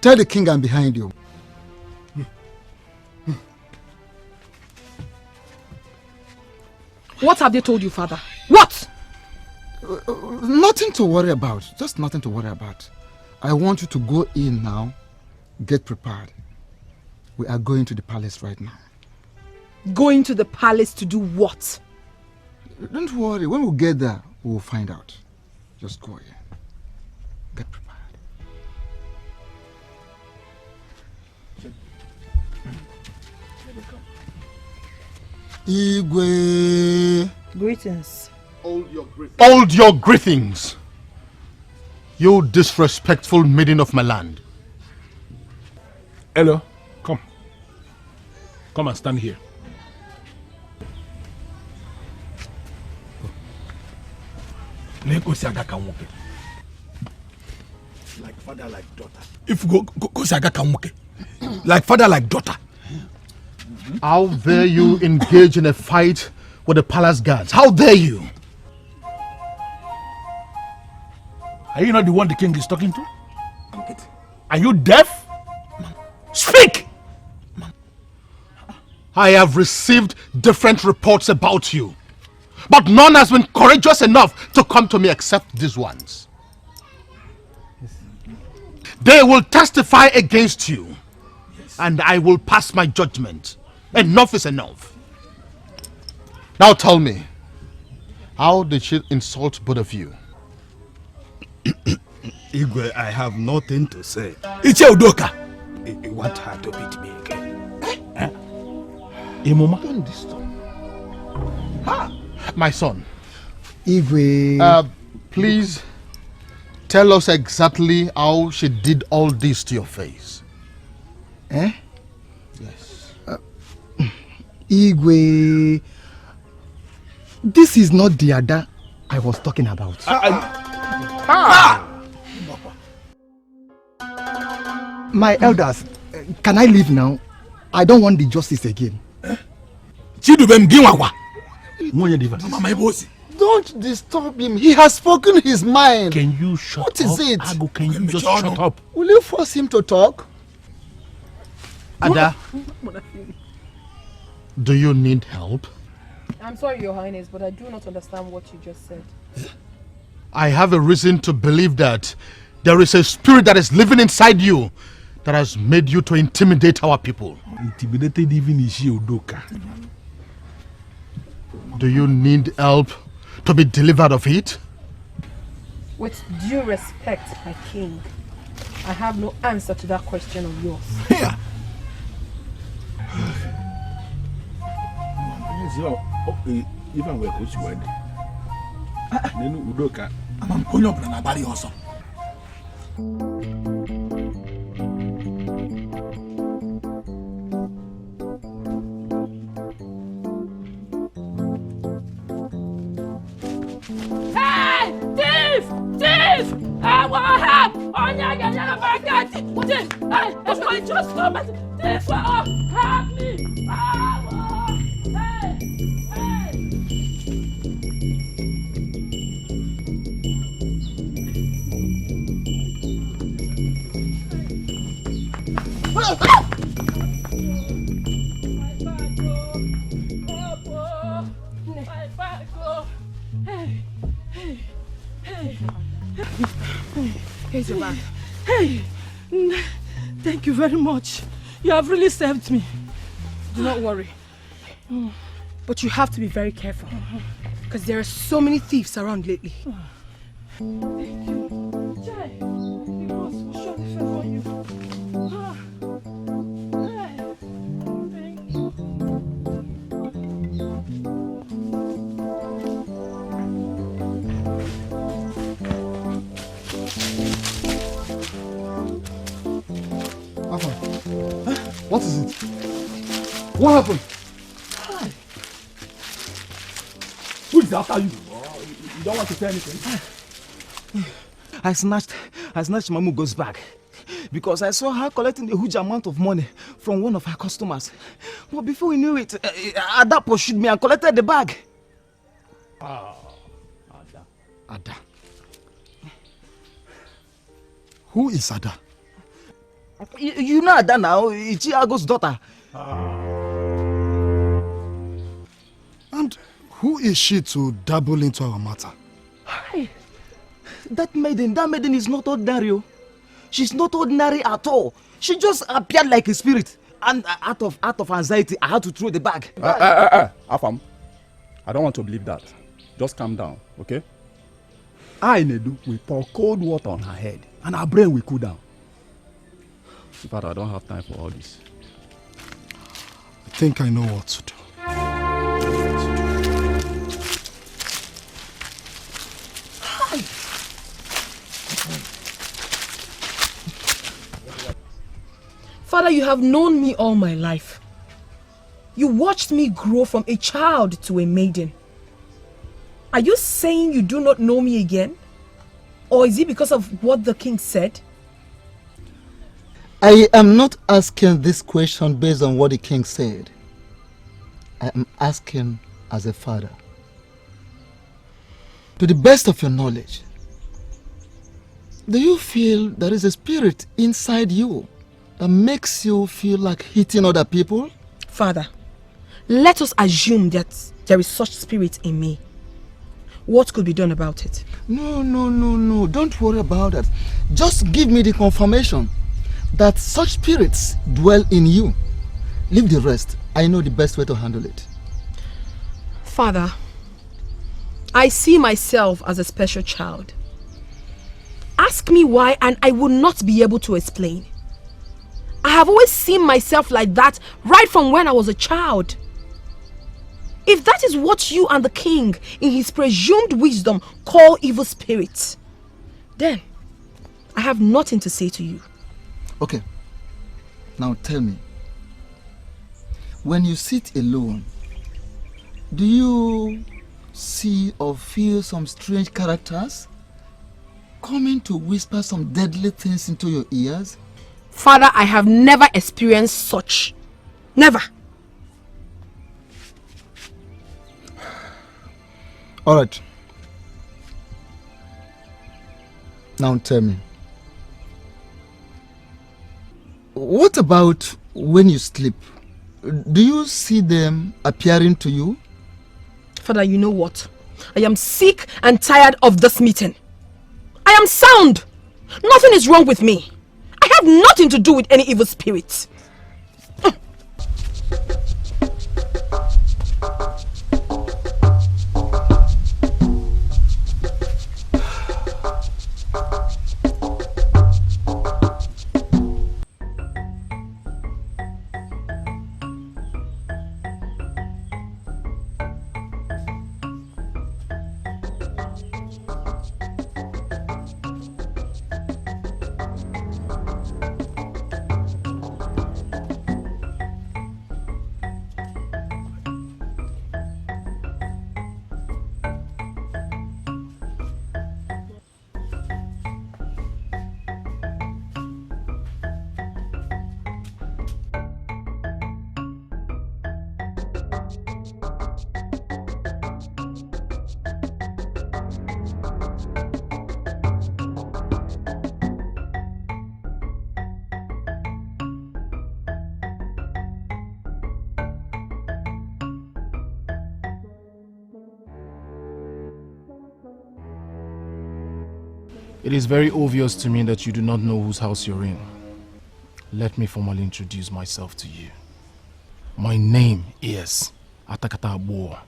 Tell the king I'm behind you. What have they told you, father? What? Nothing to worry about. Just nothing to worry about. I want you to go in now. Get prepared. We are going to the palace right now. Going to the palace to do what? Don't worry. When we get there, we will find out. Just go in. Get prepared. Igwe. Greetings. Hold your greetings. You disrespectful maiden of my land. Hello, come. Come and stand here. Like father, like daughter. If you go Saga Kamuke. Like father, like daughter. How dare you engage in a fight with the palace guards? How dare you? Are you not the one the king is talking to? Are you deaf? Speak! I have received different reports about you, but none has been courageous enough to come to me except these ones. They will testify against you, and I will pass my judgment. Enough is enough. Now tell me, how did she insult both of you? Igwe, I have nothing to say. It's Udoka. You want her to beat me again? Imoma? My son. Igwe. Please tell us exactly how she did all this to your face. Eh? Yes. Igwe. This is not the Ada I was talking about. My elders, can I leave now? I don't want the justice again. Don't disturb him. He has spoken his mind. Can you shut up? What is it? Ago, can you just shut up? Will you force him to talk? Ada, do you need help? I'm sorry, Your Highness, but I do not understand what you just said. I have a reason to believe that there is a spirit that is living inside you that has made you to intimidate our people. Intimidated even Ishi Udoka. Do you need help to be delivered of it? With due respect, my king, I have no answer to that question of yours. Yeah. Even we're coach word. Then Udoka. I'm going up and body also. Hey! Thief! Thief! I want help! Oh, yeah, thief! If I just come and thief! Help me! Here's your bag. Hey, thank you very much. You have really saved me. Do not worry. But you have to be very careful. Because there are so many thieves around lately. Thank you. Jai, the boss will surely favor you. Thank you. What is it? What happened? Hi. Who is after you? You don't want to say anything? I snatched Mamugo's bag because I saw her collecting a huge amount of money from one of her customers. But before we knew it, Ada pursued me and collected the bag. Ada. Who is Ada? You know Ada now, Ichiago's daughter. And who is she to dabble into our matter? Hi. That maiden is not ordinary. She's not ordinary at all. She just appeared like a spirit. And out of anxiety, I had to throw the bag. Afam, I don't want to believe that. Just calm down, okay? I, Nedu, will pour cold water on her head and her brain will cool down. In fact, I don't have time for all this. I think I know what to do. Father, you have known me all my life. You watched me grow from a child to a maiden. Are you saying you do not know me again? Or is it because of what the king said? I am not asking this question based on what the king said. I am asking as a father. To the best of your knowledge, do you feel there is a spirit inside you that makes you feel like hitting other people? Father, let us assume that there is such spirit in me. What could be done about it? No. Don't worry about that. Just give me the confirmation that such spirits dwell in you. Leave the rest. I know the best way to handle it. Father, I see myself as a special child. Ask me why and I will not be able to explain. I have always seen myself like that right from when I was a child. If that is what you and the king, in his presumed wisdom, call evil spirits, then I have nothing to say to you. Okay. Now tell me, when you sit alone, do you see or feel some strange characters coming to whisper some deadly things into your ears? Father, I have never experienced such. Never. All right. Now tell me, what about when you sleep? Do you see them appearing to you? Father, you know what? I am sick and tired of this meeting. I am sound. Nothing is wrong with me. I have nothing to do with any evil spirits. It is very obvious to me that you do not know whose house you're in. Let me formally introduce myself to you. My name is Atakata Abo,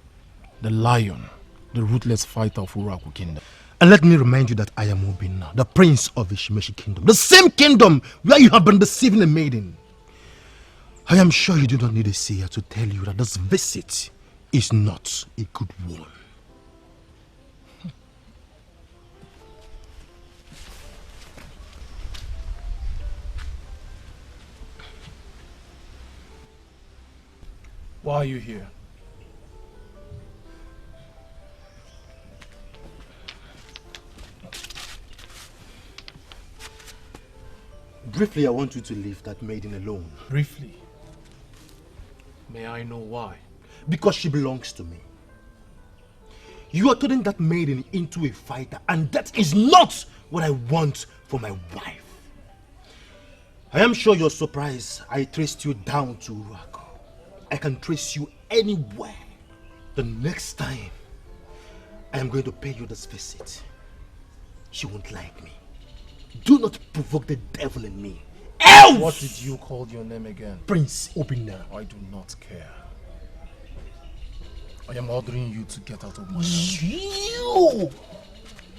the lion, the ruthless fighter of Uraku Kingdom. And let me remind you that I am Obinna, the prince of the Shimeshi Kingdom, the same kingdom where you have been deceiving a maiden. I am sure you do not need a seer to tell you that this visit is not a good one. Why are you here? Briefly, I want you to leave that maiden alone. Briefly? May I know why? Because she belongs to me. You are turning that maiden into a fighter, and that is not what I want for my wife. I am sure you're surprised I traced you down to Uraku. I can trace you anywhere. The next time I am going to pay you this visit, she won't like me. Do not provoke the devil in me. Else! What did you call your name again? Prince Obinna. I do not care. I am ordering you to get out of my house.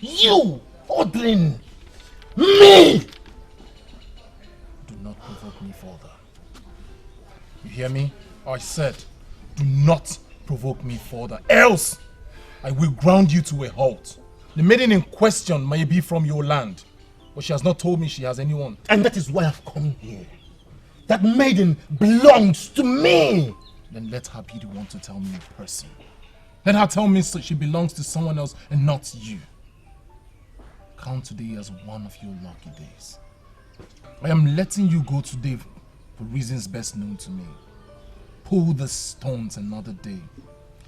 You ordering me? Do not provoke me further. You hear me? I said, do not provoke me further. Else, I will ground you to a halt. The maiden in question may be from your land, but she has not told me she has anyone. And that is why I've come here. That maiden belongs to me. Then let her be the one to tell me in person. Let her tell me so she belongs to someone else and not you. Count today as one of your lucky days. I am letting you go today for reasons best known to me. Pull the stones another day.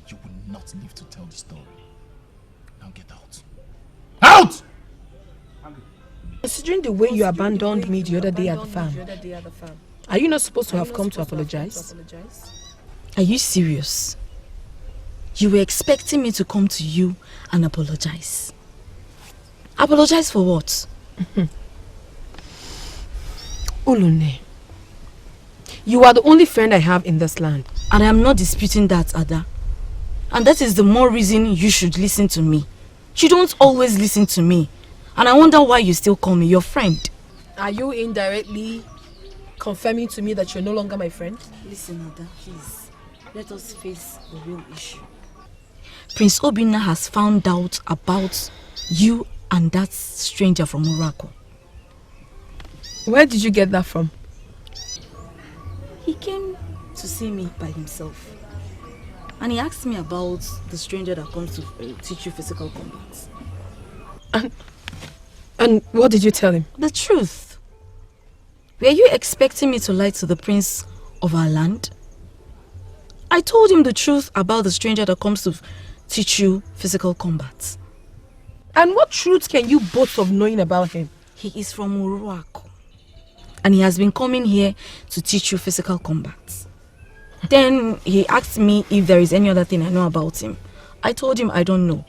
You will not live to tell the story. Now get out. Out! Considering the way you abandoned me the other day at the farm, are you not supposed to have come to apologize? Are you serious? You were expecting me to come to you and apologize? Apologize for what? Ulune, you are the only friend I have in this land. And I am not disputing that, Ada. And that is the more reason you should listen to me. You don't always listen to me. And I wonder why you still call me your friend. Are you indirectly confirming to me that you're no longer my friend? Listen, Ada, please. Let us face the real issue. Prince Obinna has found out about you and that stranger from Uraku. Where did you get that from? He came to see me by himself. And he asked me about the stranger that comes to teach you physical combat. And what did you tell him? The truth. Were you expecting me to lie to the prince of our land? I told him the truth about the stranger that comes to teach you physical combat. And what truth can you boast of knowing about him? He is from Uraku. And he has been coming here to teach you physical combat. Then he asked me if there is any other thing I know about him. I told him I don't know.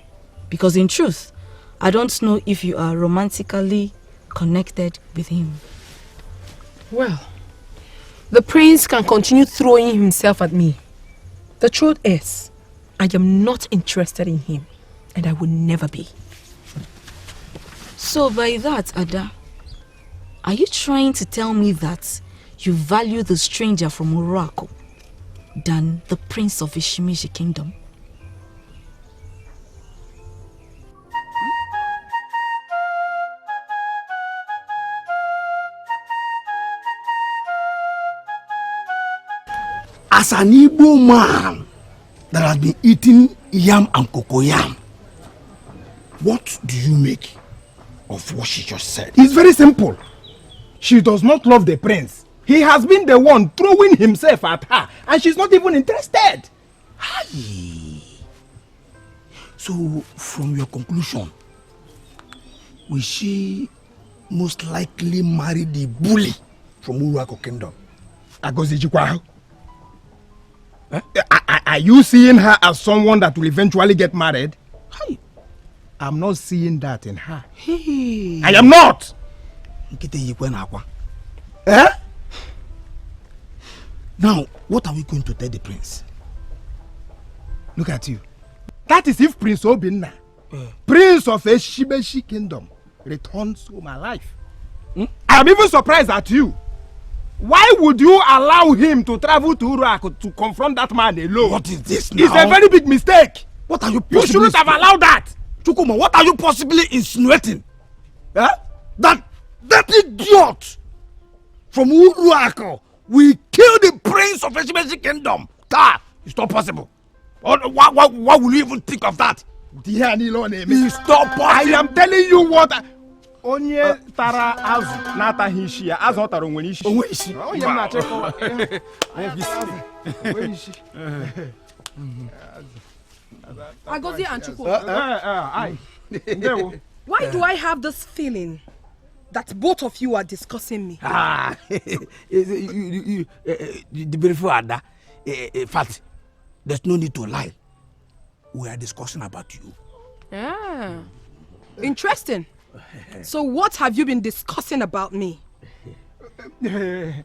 Because in truth, I don't know if you are romantically connected with him. Well, the prince can continue throwing himself at me. The truth is, I am not interested in him, and I will never be. So by that, Ada, are you trying to tell me that you value the stranger from Uraku than the prince of Ishimishi Kingdom? As an Igbo man that has been eating yam and cocoyam, what do you make of what she just said? It's very simple. She does not love the prince. He has been the one throwing himself at her, and she's not even interested. Aye. So, from your conclusion, will she most likely marry the bully from Uraku Kingdom? Agozijikwa. Are you seeing her as someone that will eventually get married? Hi. I'm not seeing that in her. Hey. I am not! Eh? Now, what are we going to tell the prince? Look at you. That is if Prince Obinna, Prince of Eshibeshi Kingdom, returns to my life. I am even surprised at you. Why would you allow him to travel to Urak to confront that man alone? What is this now? It's a very big mistake. What are you You shouldn't have allowed that. Chukuma, what are you possibly insinuating? Eh? That idiot from Uruako will kill the prince of Eshibeshi Kingdom. It's not possible. Why will you even think of that? It's not possible. I am telling you what. Onye tara azu nata hishi ya azu otaro nwere ishi. Onwe ishi. Onye na cheko. Agozi and Chukwu. Why do I have this feeling that both of you are discussing me? The beautiful Ada. In fact, there's no need to lie. We are discussing about you. Ah, interesting. So what have you been discussing about me? Ada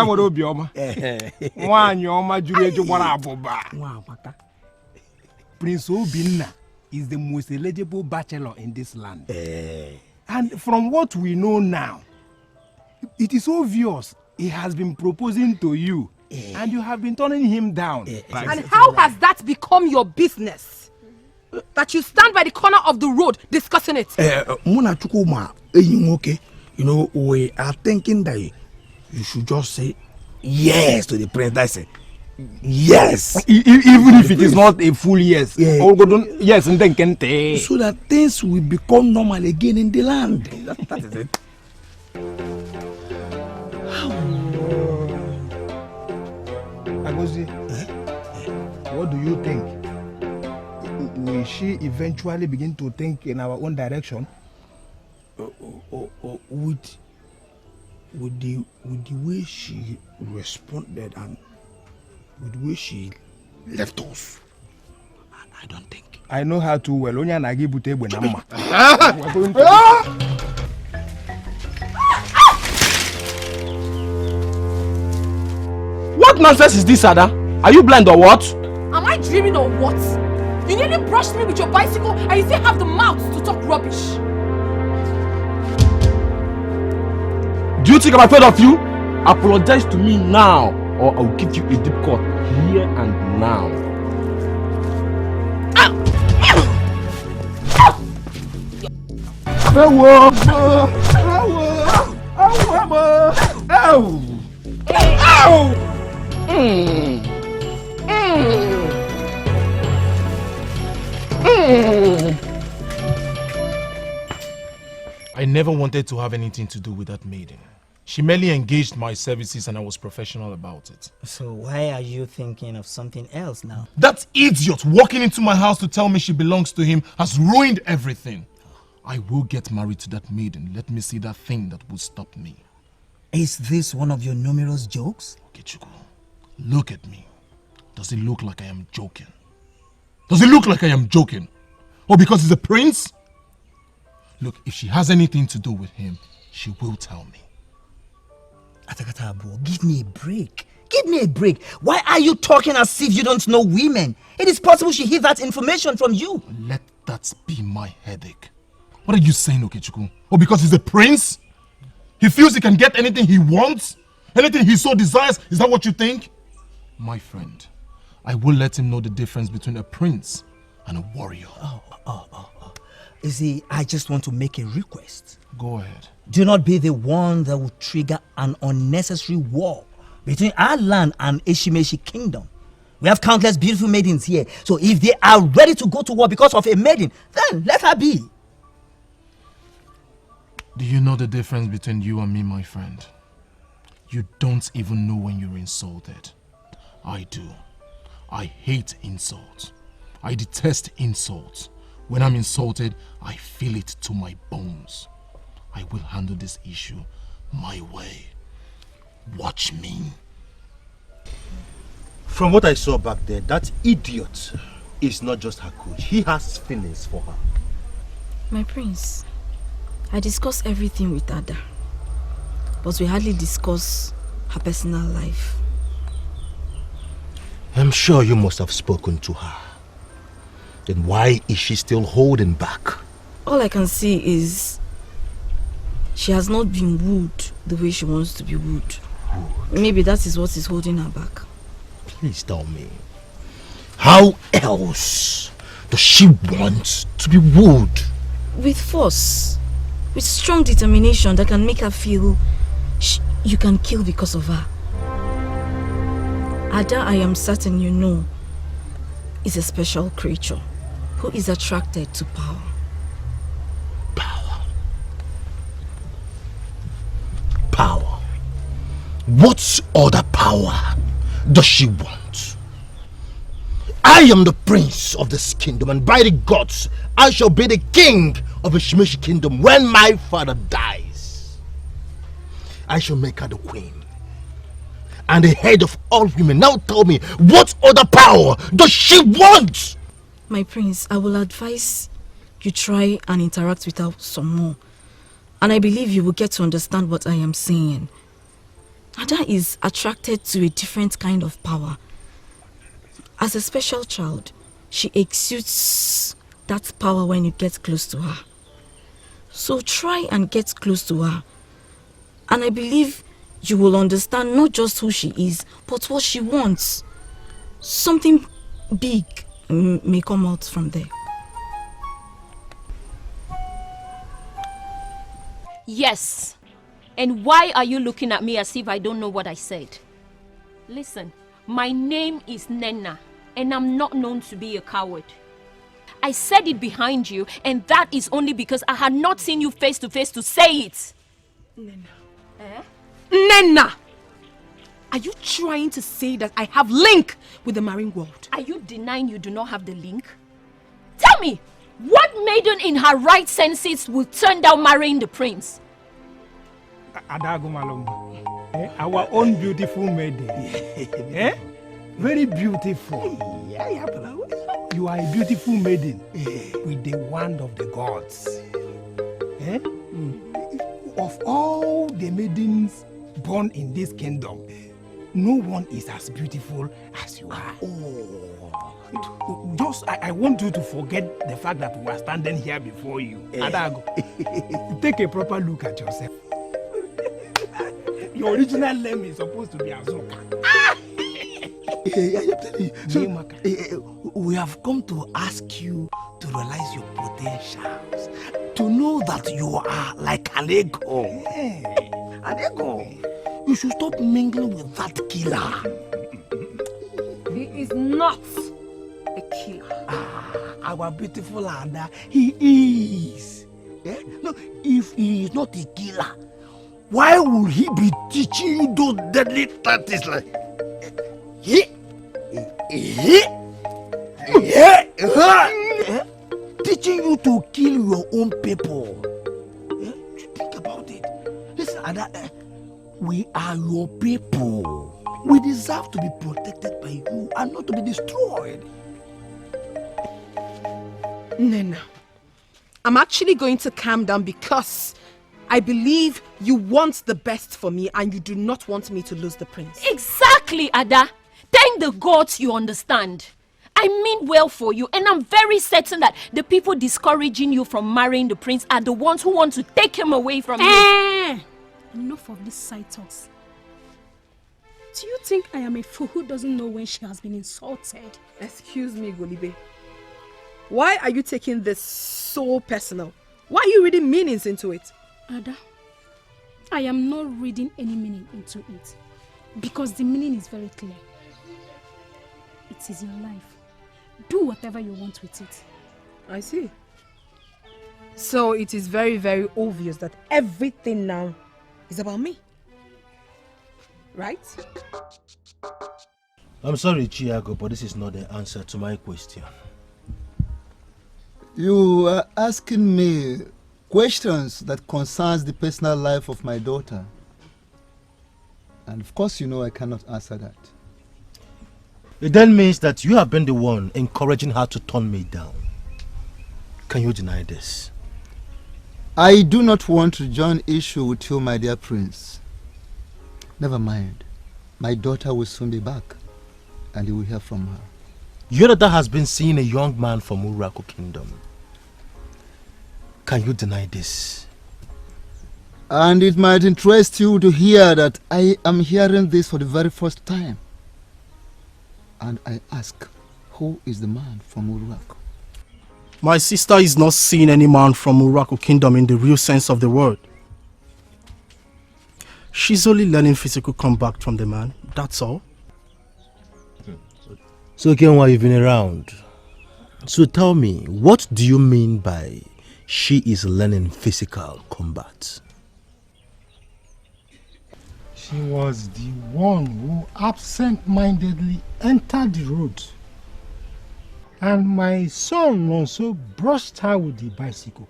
nwere obi ọma. Nwaanyị ọma juru eju gbara abụba. Prince Obinna is the most eligible bachelor in this land. And from what we know now, it is obvious he has been proposing to you, and you have been turning him down. And how has that become your business? That you stand by the corner of the road discussing it? Muna Chukuma, you know, we are thinking that you should just say yes to the prince. That's it. Yes. Even if it is not a full yes. Yes, and then can take. So that things will become normal again in the land. That is it. Agozi, what do you think? Will she eventually begin to think in our own direction? With the way she responded and with the way she left us, I don't think. I know her too well. Onya na give bute egbe na mma. What nonsense is this, Ada? Are you blind or what? Am I dreaming or what? You nearly brushed me with your bicycle and you still have the mouth to talk rubbish. Do you think I'm afraid of you? Apologize to me now, or I'll give you a deep cut here and now. I never wanted to have anything to do with that maiden. She merely engaged my services and I was professional about it. So why are you thinking of something else now? That idiot walking into my house to tell me she belongs to him has ruined everything. I will get married to that maiden. Let me see that thing that will stop me. Is this one of your numerous jokes? Okechukwu, look at me. Does it look like I am joking? Does it look like I am joking? Or because he's a prince? Look, if she has anything to do with him, she will tell me. Atakatabu, give me a break. Give me a break. Why are you talking as if you don't know women? It is possible she hid that information from you. Let that be my headache. What are you saying, Okechukwu? Or because he's a prince? He feels he can get anything he wants? Anything he so desires? Is that what you think? My friend, I will let him know the difference between a prince and a warrior. You see, I just want to make a request. Go ahead. Do not be the one that will trigger an unnecessary war between our land and Eshimeshi Kingdom. We have countless beautiful maidens here, so if they are ready to go to war because of a maiden, then let her be. Do you know the difference between you and me, my friend? You don't even know when you're insulted. I do. I hate insults. I detest insults. When I'm insulted, I feel it to my bones. I will handle this issue my way. Watch me. From what I saw back there, that idiot is not just her coach. He has feelings for her. My prince, I discuss everything with Ada, but we hardly discuss her personal life. I'm sure you must have spoken to her. Then why is she still holding back? All I can see is she has not been wooed the way she wants to be wooed. Maybe that is what is holding her back. Please tell me, how else does she want to be wooed? With force, with strong determination that can make her feel you can kill because of her. Ada, I am certain you know, is a special creature who is attracted to power. Power. What other power does she want? I am the prince of this kingdom, and by the gods, I shall be the king of the Shimeshi kingdom when my father dies. I shall make her the queen and the head of all women. Now tell me, what other power does she want? My prince, I will advise you try and interact with her some more. And I believe you will get to understand what I am saying. Ada is attracted to a different kind of power. As a special child, she exudes that power when you get close to her. So try and get close to her. And I believe you will understand not just who she is, but what she wants. Something big may come out from there. Yes. And why are you looking at me as if I don't know what I said? Listen, my name is Nena, and I'm not known to be a coward. I said it behind you, and that is only because I had not seen you face to face to say it. Nena. Nena! Are you trying to say that I have link with the marine world? Are you denying you do not have the link? Tell me, what maiden in her right senses will turn down marrying the prince? Our own beautiful maiden. Very beautiful. You are a beautiful maiden with the wand of the gods. Of all the maidens born in this kingdom, no one is as beautiful as you are. I want you to forget the fact that we are standing here before you. Adago, take a proper look at yourself. Your original name is supposed to be Azuka. We have come to ask you to realize your potentials, to know that you are like an ego. An ego. You should stop mingling with that killer. He is not a killer. Our beautiful Ada, he is. No, if he is not a killer, why would he be teaching you those deadly tactics like teaching you to kill your own people? Think about it. Listen, Ada, we are your people. We deserve to be protected by you and not to be destroyed. Nena, I'm actually going to calm down because I believe you want the best for me and you do not want me to lose the prince. Exactly, Ada. Thank the gods you understand. I mean well for you, and I'm very certain that the people discouraging you from marrying the prince are the ones who want to take him away from you. Enough of these side talks. Do you think I am a fool who doesn't know when she has been insulted? Excuse me, Golibe. Why are you taking this so personal? Why are you reading meanings into it? Ada, I am not reading any meaning into it because the meaning is very clear. It is your life. Do whatever you want with it. I see. So it is very, very obvious that everything now is about me. Right? I'm sorry, Chiago, but this is not the answer to my question. You are asking me questions that concerns the personal life of my daughter. And of course you know I cannot answer that. It then means that you have been the one encouraging her to turn me down. Can you deny this? I do not want to join issue with you, my dear prince. Never mind. My daughter will soon be back, and you will hear from her. Your daughter has been seeing a young man from Uraku Kingdom. Can you deny this? And it might interest you to hear that I am hearing this for the very first time. And I ask, who is the man from Uraku? My sister is not seeing any man from Uraku Kingdom in the real sense of the word. She's only learning physical combat from the man, that's all. So Kenwa, you've been around. So tell me, what do you mean by she is learning physical combat? She was the one who absent-mindedly entered the road. And my son also brushed her with the bicycle.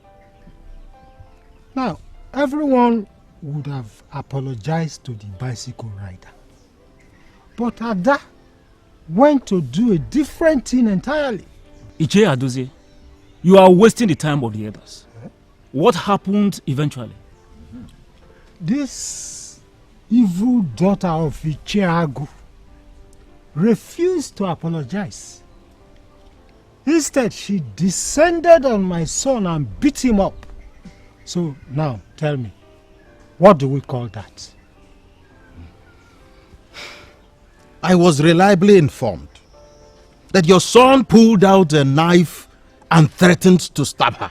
Now, everyone would have apologized to the bicycle rider. But Ada went to do a different thing entirely. Iche Adozie, you are wasting the time of the others. What happened eventually? This evil daughter of Icheagu refused to apologize. Instead, she descended on my son and beat him up. So now, tell me, what do we call that? I was reliably informed that your son pulled out a knife and threatened to stab her.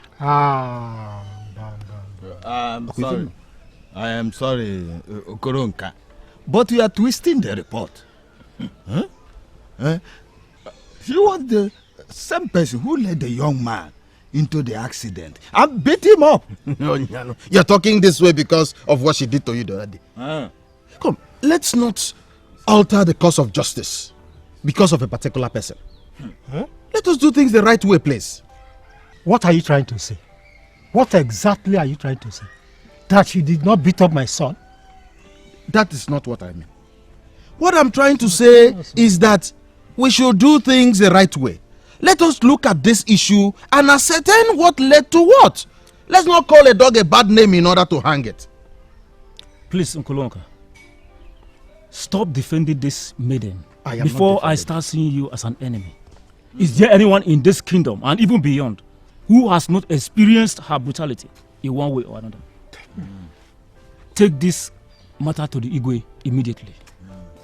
I'm sorry. I am sorry, Okoronka. But you are twisting the report. She was the same person who led the young man into the accident and beat him up. No. You're talking this way because of what she did to you the other day. Come, let's not alter the course of justice because of a particular person. Let us do things the right way, please. What are you trying to say? What exactly are you trying to say? That she did not beat up my son? That is not what I mean. What I'm trying to say is that we should do things the right way. Let us look at this issue and ascertain what led to what. Let's not call a dog a bad name in order to hang it. Please, Uncle Onka, stop defending this maiden I am before I start seeing you as an enemy. Is there anyone in this kingdom and even beyond who has not experienced her brutality in one way or another? Take this matter to the Igwe immediately.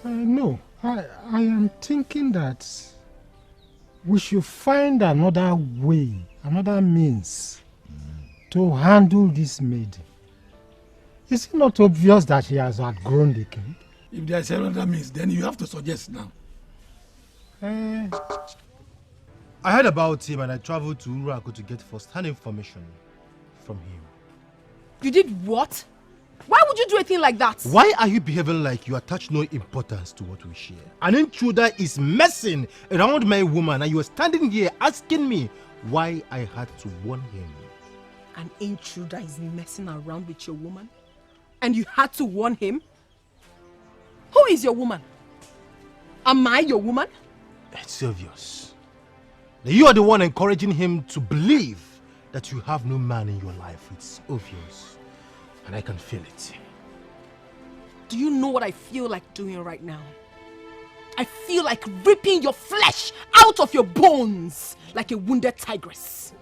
No, I am thinking that we should find another way, another means to handle this maiden. Is it not obvious that she has outgrown the king? If there is another means, then you have to suggest now. I heard about him and I traveled to Uraku to get first-hand information from him. You did what? Why would you do a thing like that? Why are you behaving like you attach no importance to what we share? An intruder is messing around my woman and you are standing here asking me why I had to warn him. An intruder is messing around with your woman? And you had to warn him? Who is your woman? Am I your woman? It's obvious. You are the one encouraging him to believe that you have no man in your life. It's obvious. And I can feel it. Do you know what I feel like doing right now? I feel like ripping your flesh out of your bones like a wounded tigress.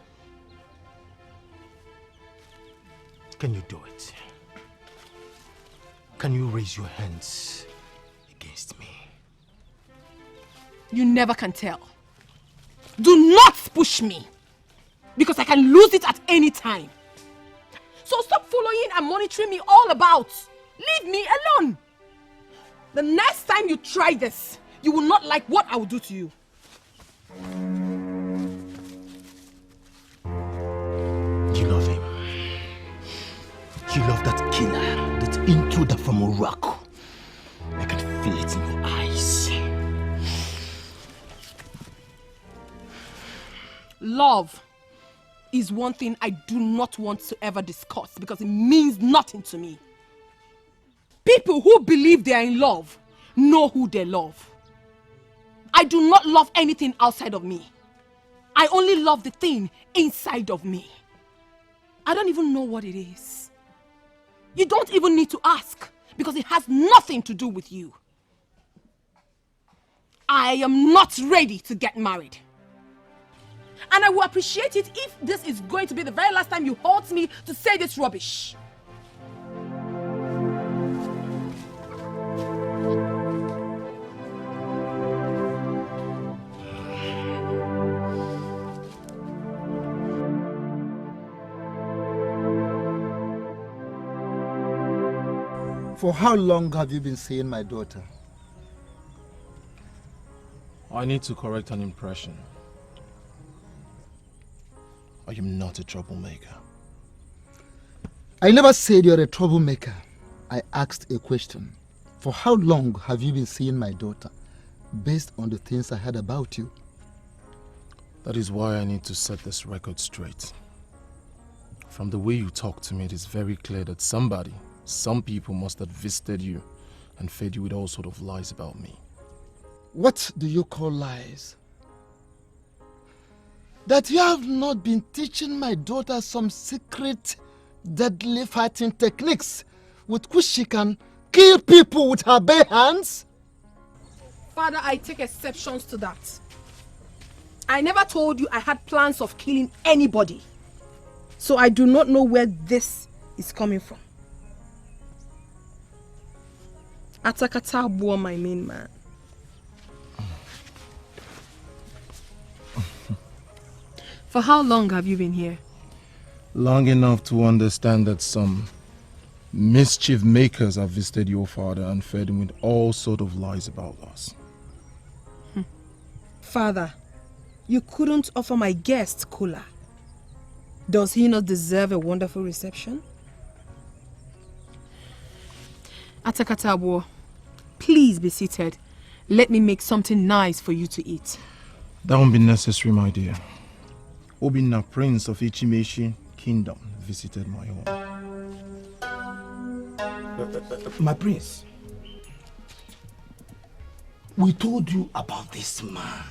Can you do it? Can you raise your hands against me? You never can tell. Do not push me, because I can lose it at any time. So stop following and monitoring me all about. Leave me alone. The next time you try this, you will not like what I will do to you. You love him. You love that killer, that intruder from Uraku. I can feel it in your eyes. Love is one thing I do not want to ever discuss because it means nothing to me. People who believe they are in love know who they love. I I do not love anything outside of me. I only love the thing inside of me. I don't even know what it is. You don't even need to ask because it has nothing to do with you. I am not ready to get married. And I will appreciate it if this is going to be the very last time you hold me to say this rubbish. For how long have you been seeing my daughter? I need to correct an impression. I am not a troublemaker. I never said you're a troublemaker. I asked a question. For how long have you been seeing my daughter? Based on the things I heard about you. That is why I need to set this record straight. From the way you talk to me, it is very clear that some people must have visited you and fed you with all sorts of lies about me. What do you call lies? That you have not been teaching my daughter some secret, deadly fighting techniques with which she can kill people with her bare hands? Father, I take exceptions to that. I never told you I had plans of killing anybody. So I do not know where this is coming from. Atakata bore my main man. For how long have you been here? Long enough to understand that some mischief makers have visited your father and fed him with all sorts of lies about us. Father, you couldn't offer my guest cola. Does he not deserve a wonderful reception? Atakatabo, please be seated. Let me make something nice for you to eat. That won't be necessary, my dear. Obinna, Prince of Ichimeshi Kingdom, visited my home. My prince, we told you about this man.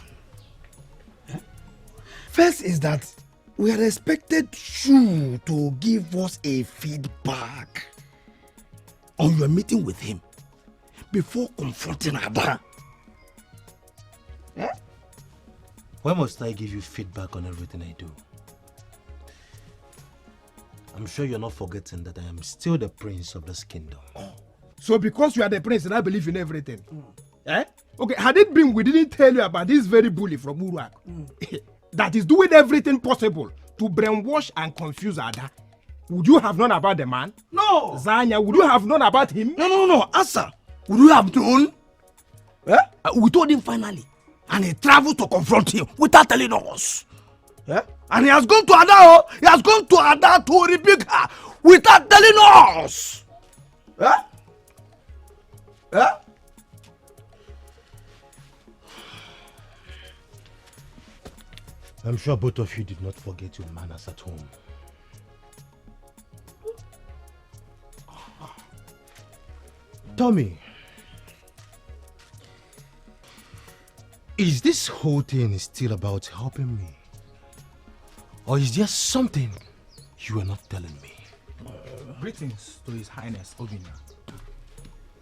First is that we had expected you to give us a feedback on your meeting with him before confronting Ada. Why must I give you feedback on everything I do? I'm sure you're not forgetting that I am still the prince of this kingdom. So because you are the prince and I believe in everything. Okay, had it been we didn't tell you about this very bully from Uruak that is doing everything possible to brainwash and confuse Ada, would you have known about the man? No. Zanya, would you have known about him? No. Answer. Would you have known? We told him finally. And he traveled to confront him without telling us. And he has gone to Ada. He has gone to Ada to rebuke her without telling us. I'm sure both of you did not forget your manners at home. Tell me, is this whole thing still about helping me? Or is there something you are not telling me? Greetings to His Highness Obinna,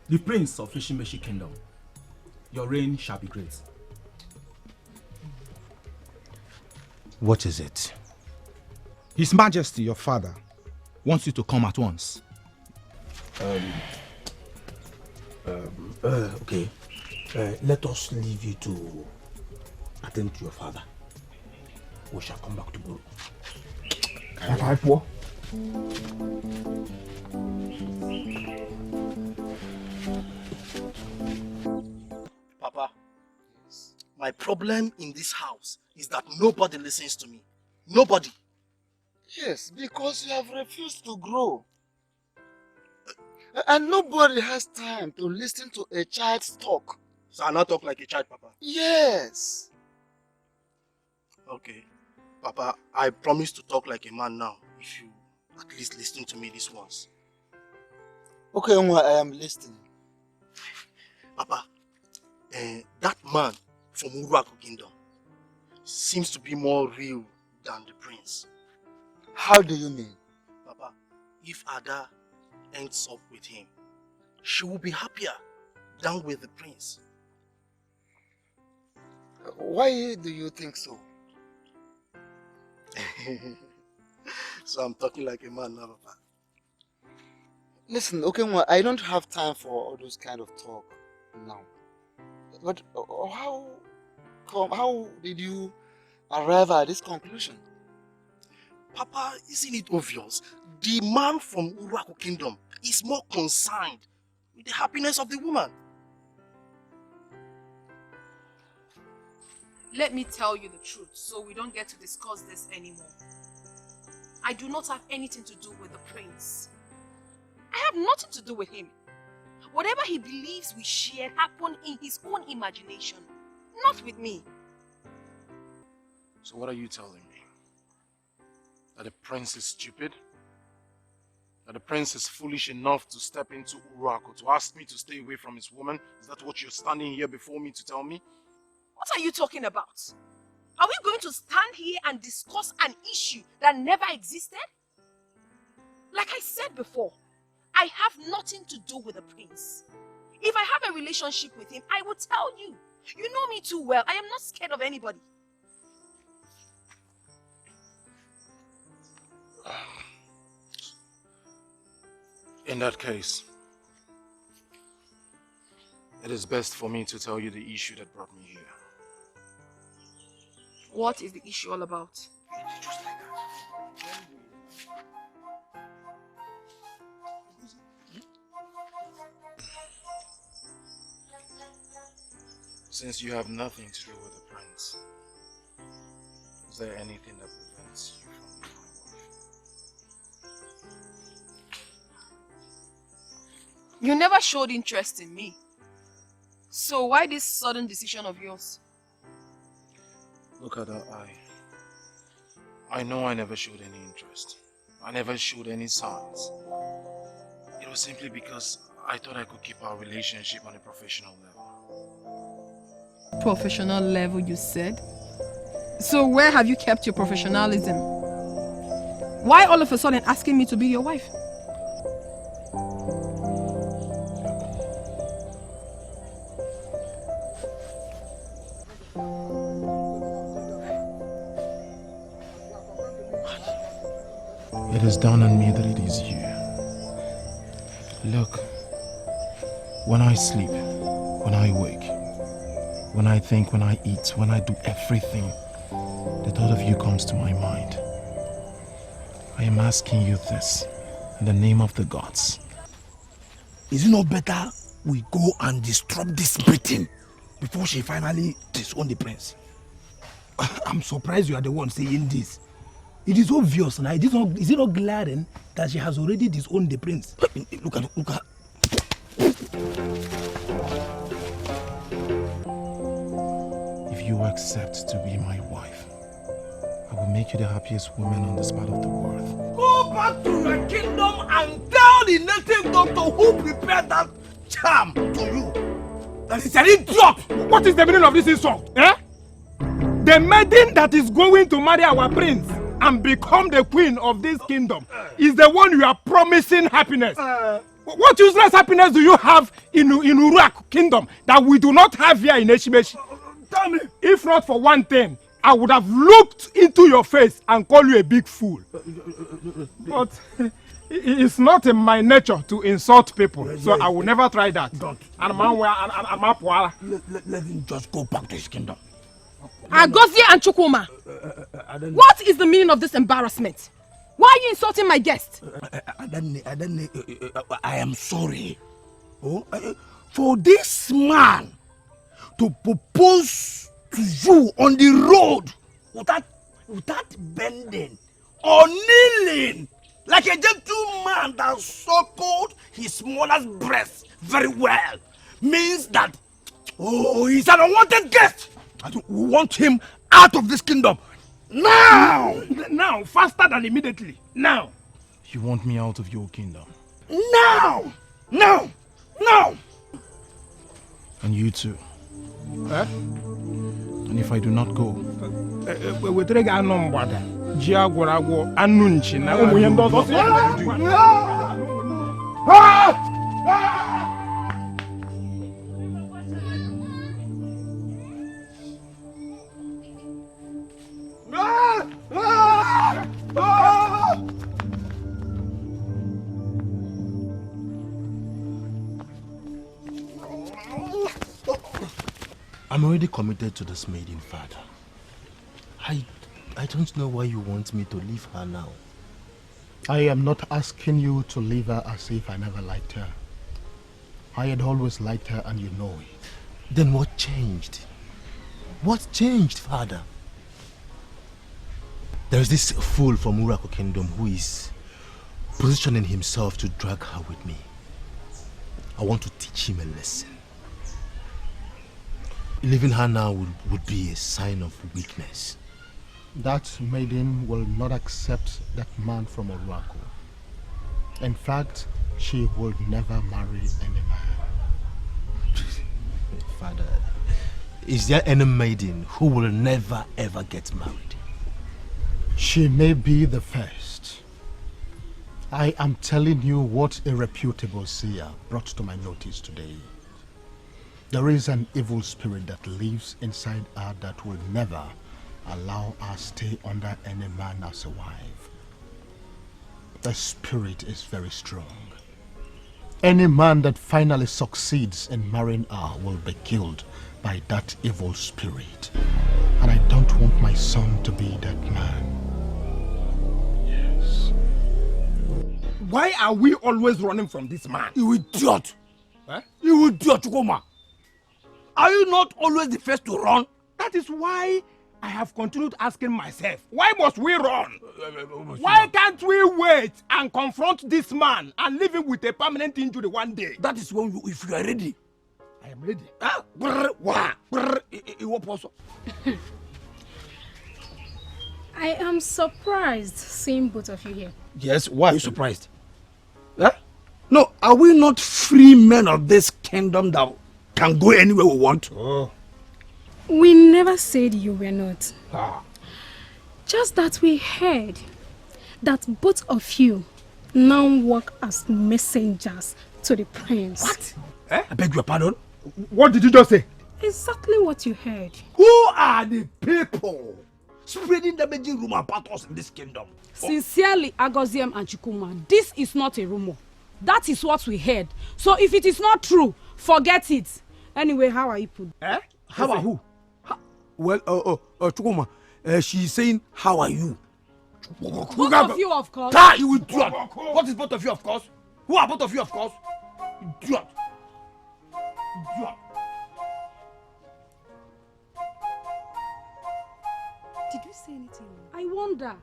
the Prince of Ishimeshi Kingdom. Your reign shall be great. What is it? His Majesty, your father, wants you to come at once. Okay. Let us leave you to attend to your father. We shall come back tomorrow. Papa, my problem in this house is that nobody listens to me. Nobody. Yes, because you have refused to grow. And nobody has time to listen to a child's talk. So I not talk like a child, Papa? Yes. Okay. Papa, I promise to talk like a man now, if you at least listen to me this once. Okay, Onwa, I am listening. Papa, that man from Uraku Kingdom seems to be more real than the prince. How do you mean? Papa, if Ada ends up with him, she will be happier than with the prince. Why do you think so? So I'm talking like a man now, Papa. Listen, okay, well, I don't have time for all those kind of talk now. But how did you arrive at this conclusion? Papa, isn't it obvious? The man from Uraku Kingdom is more concerned with the happiness of the woman. Let me tell you the truth so we don't get to discuss this anymore. I do not have anything to do with the prince. I have nothing to do with him. Whatever he believes we share happened in his own imagination, not with me. So what are you telling me? That the prince is stupid? That the prince is foolish enough to step into Uraku to ask me to stay away from his woman? Is that what you're standing here before me to tell me? What are you talking about? Are we going to stand here and discuss an issue that never existed? Like I said before, I have nothing to do with the prince. If I have a relationship with him, I will tell you. You know me too well. I am not scared of anybody. In that case, it is best for me to tell you the issue that brought me here. What is the issue all about? Since you have nothing to do with the prince, is there anything that prevents you from being my wife? You never showed interest in me. So why this sudden decision of yours? Look at her eye. I know I never showed any interest. I never showed any signs. It was simply because I thought I could keep our relationship on a professional level. Professional level, you said? So where have you kept your professionalism? Why all of a sudden asking me to be your wife? It has dawned on me that it is you. Look, when I sleep, when I wake, when I think, when I eat, when I do everything, the thought of you comes to my mind. I am asking you this in the name of the gods. Is it not better we go and disrupt this meeting before she finally disowns the prince? I'm surprised you are the one saying this. It is obvious now. Is it not glaring that she has already disowned the prince? Look at. If you accept to be my wife, I will make you the happiest woman on this part of the world. Go back to your kingdom and tell the native doctor who prepared that charm to you that it's an idiot. What is the meaning of this insult? Eh? The maiden that is going to marry our prince and become the queen of this kingdom is the one you are promising happiness. What useless happiness do you have in Uraku Kingdom that we do not have here in Eshimeshi? Tell me. If not for one thing, I would have looked into your face and called you a big fool. But it's not in my nature to insult people, so I will never try that. Don't. Let him just go back to his kingdom. Agozie and Chukwuma, what is the meaning of this embarrassment? Why are you insulting my guest? I am sorry. For this man to propose to you on the road without bending or kneeling like a gentleman that suckled his mother's breast very well means that he's an unwanted guest. We want him out of this kingdom. Now! Now, faster than immediately. Now! You want me out of your kingdom? Now! Now! Now! And you too. Eh? And if I do not go, wetere ga anụ mgbada ji agwọrọ agwọ anụ nchi na ụmụ ihe ndị ọzọ si I'm already committed to this maiden, Father. I don't know why you want me to leave her now. I am not asking you to leave her as if I never liked her. I had always liked her and you know it. Then what changed? What changed, Father? There is this fool from Urako Kingdom who is positioning himself to drag her with me. I want to teach him a lesson. Leaving her now would be a sign of weakness. That maiden will not accept that man from Urako. In fact, she will never marry any man. Father, is there any maiden who will never ever get married? She may be the first. I am telling you what a reputable seer brought to my notice today. There is an evil spirit that lives inside her that will never allow her stay under any man as a wife. The spirit is very strong. Any man that finally succeeds in marrying her will be killed by that evil spirit. And I don't want my son to be that man. Yes. Why are we always running from this man? You idiot! Eh? You idiot, Chukuma! Are you not always the first to run? That is why I have continued asking myself, why must we run? Why can't we wait and confront this man and leave him with a permanent injury one day? That is when if you are ready. I am ready. I am surprised seeing both of you here. Yes, why are you surprised? Huh? No, are we not free men of this kingdom that can go anywhere we want? Oh. We never said you were not. Ah. Just that we heard that both of you now work as messengers to the prince. What? Eh? I beg your pardon? What did you just say? Exactly what you heard. Who are the people spreading damaging rumor about us in this kingdom? Sincerely, Agoziem and Chukuma, this is not a rumor. That is what we heard. So if it is not true, forget it. Anyway, how are you put? Eh? How are who? Well, Chukuma, she's saying, how are you? Both of you, of course. Ta, you idiot! What is both of you, of course? Who are both of you, of course? Idiot! Idiot! Did you say anything? I wonder.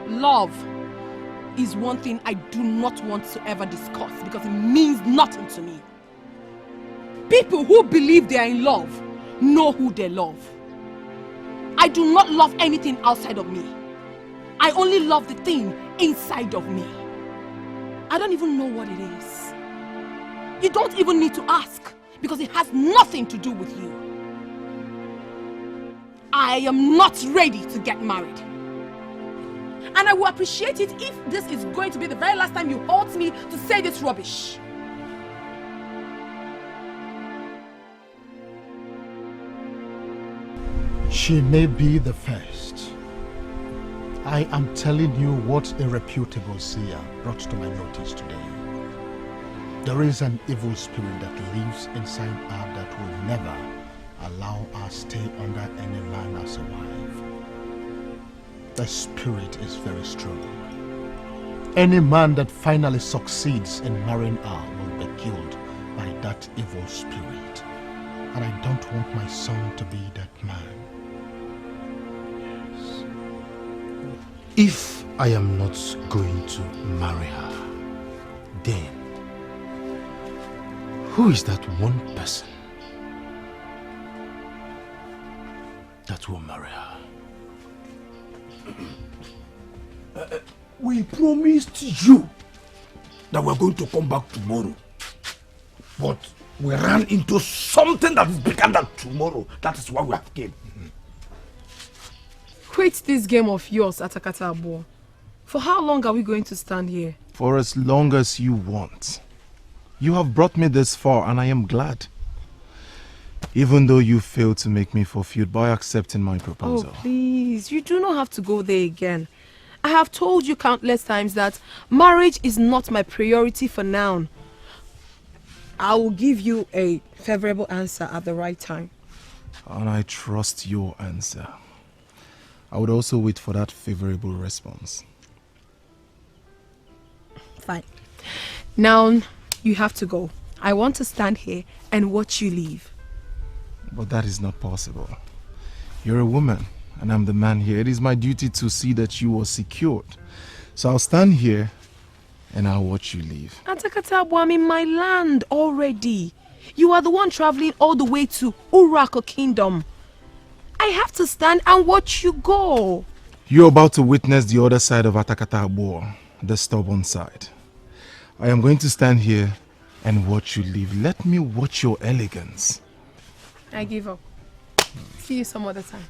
Love is one thing I do not want to ever discuss because it means nothing to me. People who believe they are in love know who they love. I do not love anything outside of me. I only love the thing inside of me. I don't even know what it is. You don't even need to ask because it has nothing to do with you. I am not ready to get married. And I will appreciate it if this is going to be the very last time you hold me to say this rubbish. She may be the first. I am telling you what a reputable seer brought to my notice today. There is an evil spirit that lives inside her that will never allow her stay under any man as a wife. The spirit is very strong. Any man that finally succeeds in marrying her will be killed by that evil spirit. And I don't want my son to be that man. If I am not going to marry her, then who is that one person that will marry her? We promised you that we're going to come back tomorrow. But we ran into something that is bigger than tomorrow. That is why we have came. Quit this game of yours, Atakata Abo. For how long are we going to stand here? For as long as you want. You have brought me this far and I am glad. Even though you failed to make me fulfilled by accepting my proposal. Oh, please. You do not have to go there again. I have told you countless times that marriage is not my priority for now. I will give you a favorable answer at the right time. And I trust your answer. I would also wait for that favorable response. Fine. Now, you have to go. I want to stand here and watch you leave. But that is not possible. You're a woman, and I'm the man here. It is my duty to see that you are secured. So I'll stand here, and I'll watch you leave. Atakata, I'm in my land already. You are the one traveling all the way to Urako Kingdom. I have to stand and watch you go. You're about to witness the other side of Atakata Abo, the stubborn side. I am going to stand here and watch you leave. Let me watch your elegance. I give up. See you some other time.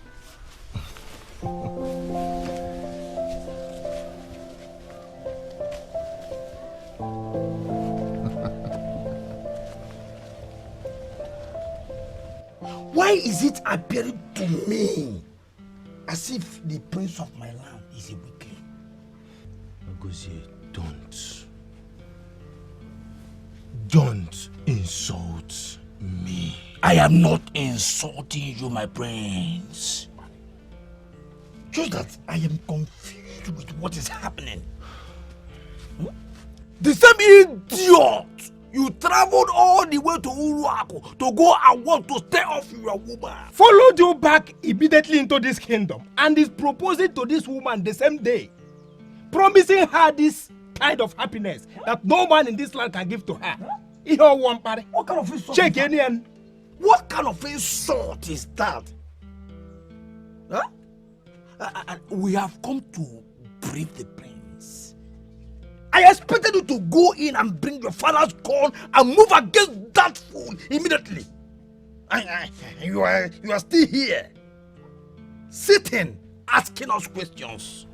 Why is it appearing to me as if the prince of my land is a weakling? Agozie, don't. Don't insult me. I am not insulting you, my prince. Just that I am confused with what is happening. The same idiot you traveled all the way to Uruako to go and want to stay off your woman. Followed you back immediately into this kingdom and is proposing to this woman the same day, promising her this kind of happiness that no man in this land can give to her. What kind of insult? Check in. What kind of insult is that? Huh? We have come to brief the prince. I expected you to go in and bring your father's corn and move against that fool immediately. You are still here, sitting, asking us questions.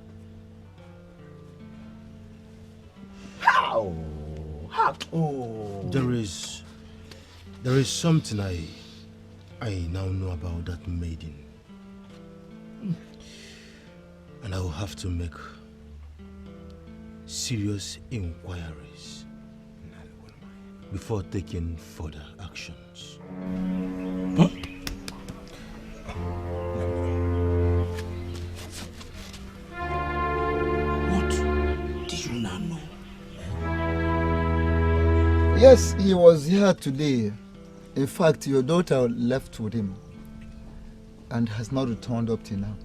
How? Oh. There is something I now know about that maiden. And I will have to make serious inquiries before taking further actions. Huh? What did you not know? Yes, he was here today. In fact, your daughter left with him and has not returned up till now.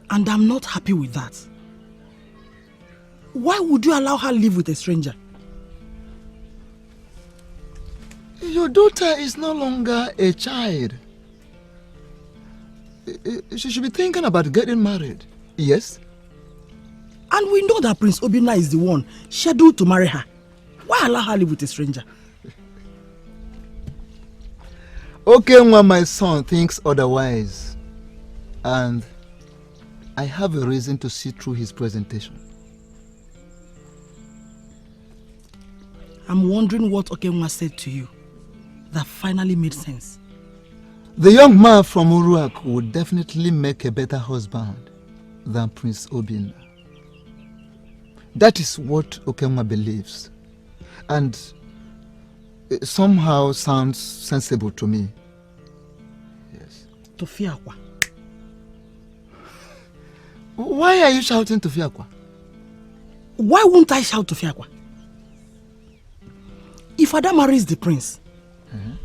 And I'm not happy with that. Why would you allow her live with a stranger? Your daughter is no longer a child. She should be thinking about getting married. Yes? And we know that Prince Obinna is the one scheduled to marry her. Why allow her live with a stranger? Okay, when my son thinks otherwise, and I have a reason to see through his presentation. I'm wondering what Okenwa said to you that finally made sense. The young man from Uruak would definitely make a better husband than Prince Obinna. That is what Okenwa believes, and it somehow sounds sensible to me. Yes. Tofiakwa. Why are you shouting Tofiakwa? Why won't I shout Tofiakwa? If Ada marries the prince,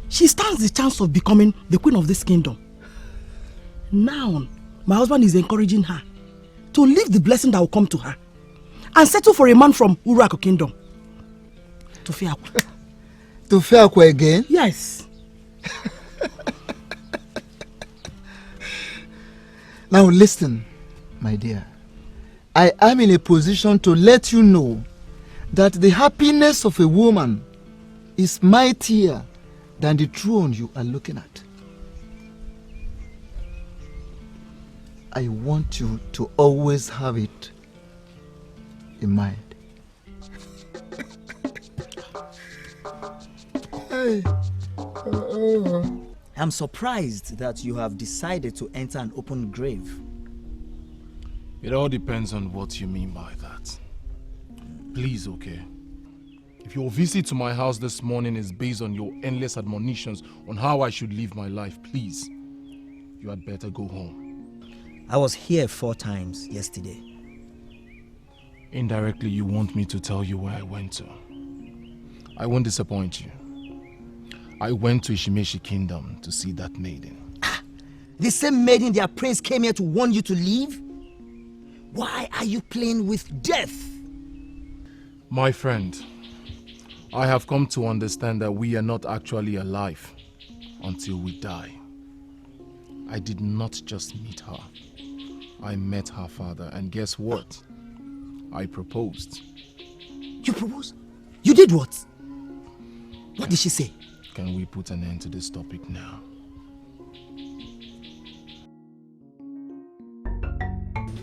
she stands the chance of becoming the queen of this kingdom. Now, my husband is encouraging her to leave the blessing that will come to her and settle for a man from Uraku kingdom. To Fiakwa. To Fiakwa again? Yes. Now listen, my dear. I am in a position to let you know that the happiness of a woman is mightier than the throne you are looking at. I want you to always have it in mind. I'm surprised that you have decided to enter an open grave. It all depends on what you mean by that. Please, okay? If your visit to my house this morning is based on your endless admonitions on how I should live my life, please, you had better go home. I was here 4 times yesterday. Indirectly, you want me to tell you where I went to. I won't disappoint you. I went to Ishimeshi Kingdom to see that maiden. The same maiden their prince came here to warn you to leave? Why are you playing with death? My friend, I have come to understand that we are not actually alive until we die. I did not just meet her. I met her father, and guess what? I proposed. You proposed? You did what? What did she say? Can we put an end to this topic now?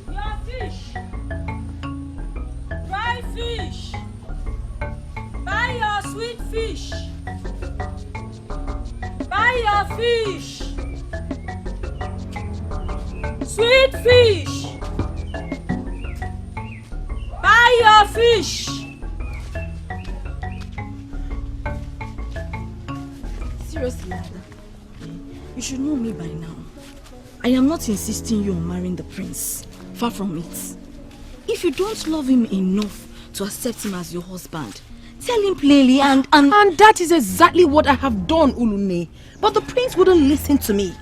Your fish! Dry fish! Buy your sweet fish! Buy your fish! Sweet fish! Buy your fish! Seriously, Ada, you should know me by now. I am not insisting you on marrying the prince. Far from it. If you don't love him enough to accept him as your husband, tell him plainly and that is exactly what I have done, Ulune. But the prince wouldn't listen to me.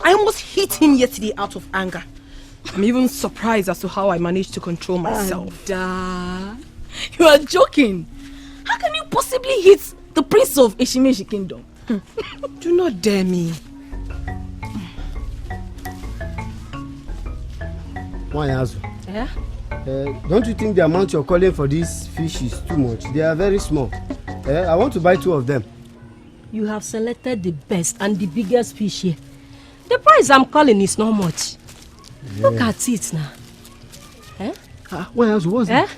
I almost hit him yesterday out of anger. I'm even surprised as to how I managed to control myself. Ada, you are joking. How can you possibly hit the prince of Eshimeshi Kingdom? Do not dare me. Wanyazu. Yeah? Don't you think the amount you're calling for these fish is too much? They are very small. I want to buy 2 of them. You have selected the best and the biggest fish here. The price I'm calling is not much. Yeah. Look at it now. Eh? Wanyazu, what's that?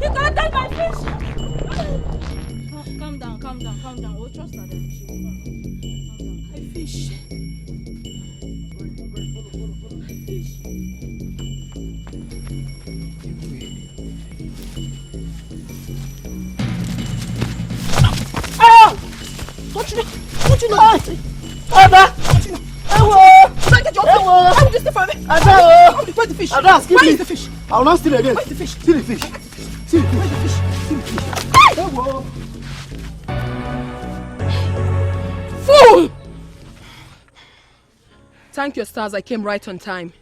You can't take my fish! Calm down. We'll trust her then. My fish. Don't you know? Ada! How did you for me? Ada! Where's the fish? Ada, skip Where me. is the fish? I will not steal again. Where's the fish? See the fish. See the fish. Where's the fish? See the fish. Fool! Thank your stars I came right on time.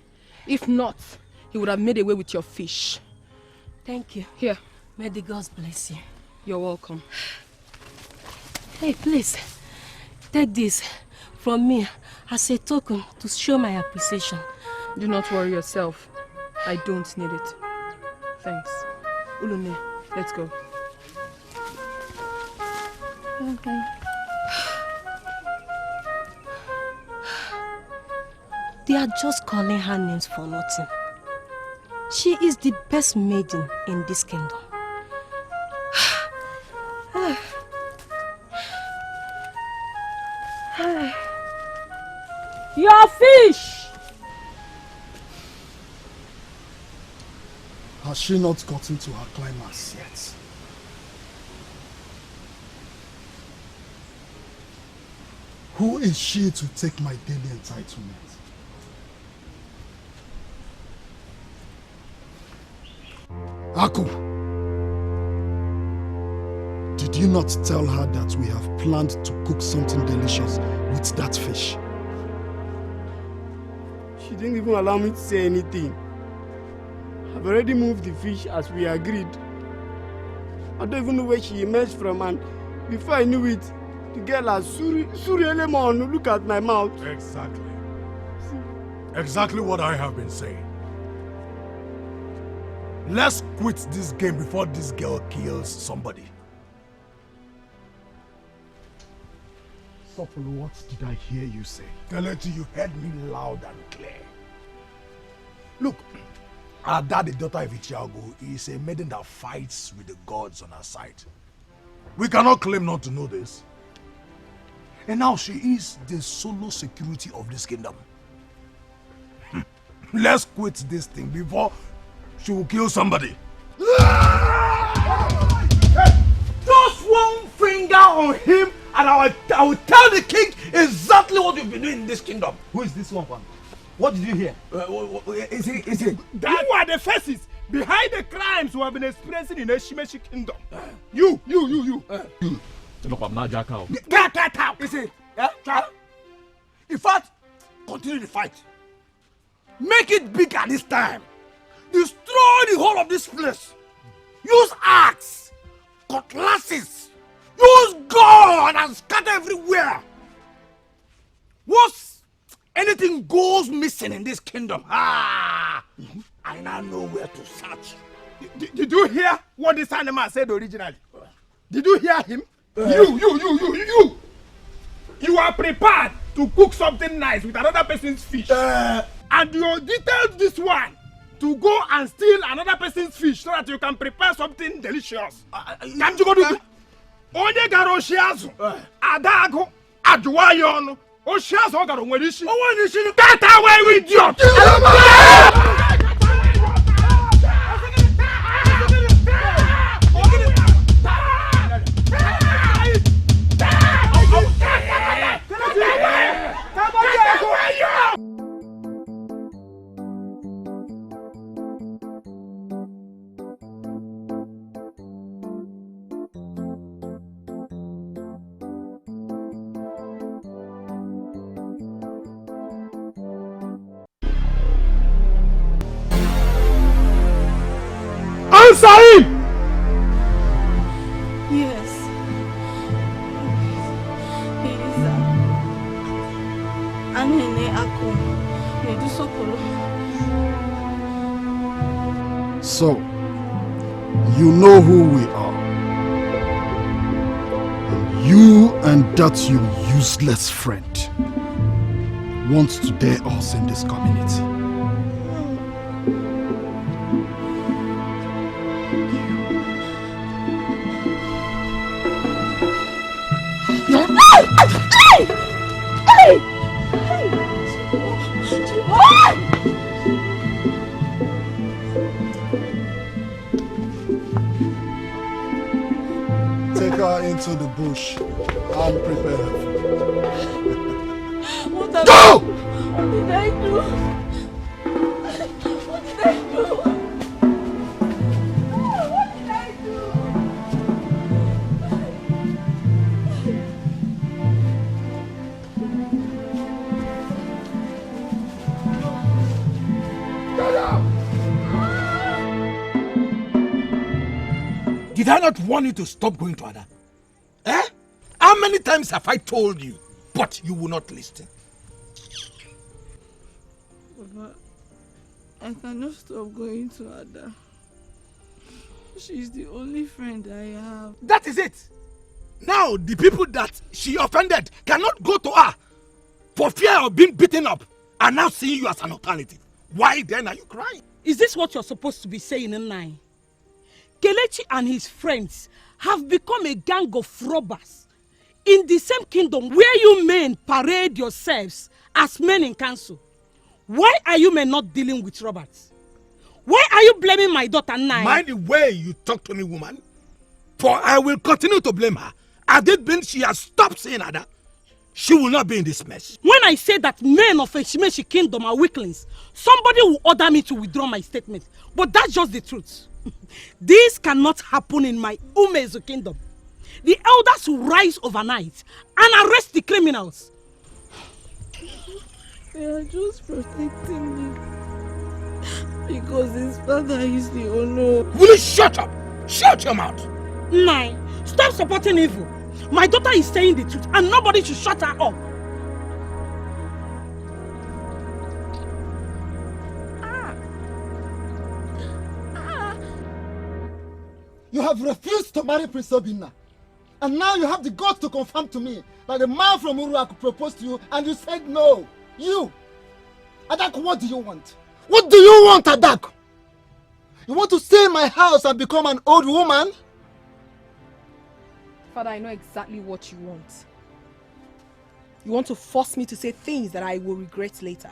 If not, he would have made away with your fish. Thank you. Here. May the gods bless you. You're welcome. Hey, please, take this from me as a token to show my appreciation. Do not worry yourself. I don't need it. Thanks. Ulune, let's go. Okay. They are just calling her names for nothing. She is the best maiden in this kingdom. Your fish! Has she not gotten to her climax yet? Who is she to take my daily entitlement? Aku, Did you not tell her that we have planned to cook something delicious with that fish? She didn't even allow me to say anything. I've already moved the fish as we agreed. I don't even know where she emerged from, and before I knew it, the girl has Suri Lemon, look at my mouth. Exactly. Exactly what I have been saying. Let's quit this game before this girl kills somebody. Sopolo, what did I hear you say? Kelechi, you heard me loud and clear. Look, Ada, the daughter of Ichiago, is a maiden that fights with the gods on her side. We cannot claim not to know this. And now she is the solo security of this kingdom. Let's quit this thing before she will kill somebody. Just one finger on him and I will tell the king exactly what you've been doing in this kingdom. Who is this one, Pan? What did you hear? Is it? You are the faces behind the crimes we have been experiencing in Eshimeshi kingdom. You. Get out! Is it? In fact, continue the fight. Make it bigger this time. Destroy the whole of this place. Use axe, cutlasses, use gun and scatter everywhere. Once anything goes missing in this kingdom, I now know where to search. Did you hear what this animal said originally? Did you hear him? You! You are prepared to cook something nice with another person's fish. And you detailed this one to go and steal another person's fish so that you can prepare something delicious. Can't you go do it? Onye garo shiazu, adago, ajuwayon, o shiazu garo nwerishi. Get away with you! Answer him! Yes. He is Anene Ako. Nedu Sopolo. So, you know who we are. And you and that your useless friend wants to dare us in this community. Take her into the bush and prepare her. Go! What did I do? What did I do? What did I do? Did I not warn you to stop going to Ada? Eh? How many times have I told you, but you will not listen? Papa, I cannot stop going to Ada. She's the only friend I have. That is it. Now the people that she offended cannot go to her for fear of being beaten up and now seeing you as an alternative. Why then are you crying? Is this what you're supposed to be saying in line? Kelechi and his friends have become a gang of robbers in the same kingdom where you men parade yourselves as men in council. Why are you men not dealing with robbers? Why are you blaming my daughter Nai? Mind the way you talk to me, woman. For I will continue to blame her. Had it been she has stopped saying Ada, she will not be in this mess. When I say that men of Eshimeshi kingdom are weaklings, somebody will order me to withdraw my statement. But that's just the truth. This cannot happen in my Umezu kingdom. the elders will rise overnight and arrest the criminals. They are just protecting me. Because his father is the owner. Will you shut up? Shut your mouth! Nai, stop supporting evil. My daughter is saying the truth and nobody should shut her up. You have refused to marry Prince Obinna. And now you have the guts to confirm to me that the man from Uruaku proposed to you and you said no. You! Adak, what do you want? What do you want, Adak? You want to stay in my house and become an old woman? Father, I know exactly what you want. You want to force me to say things that I will regret later.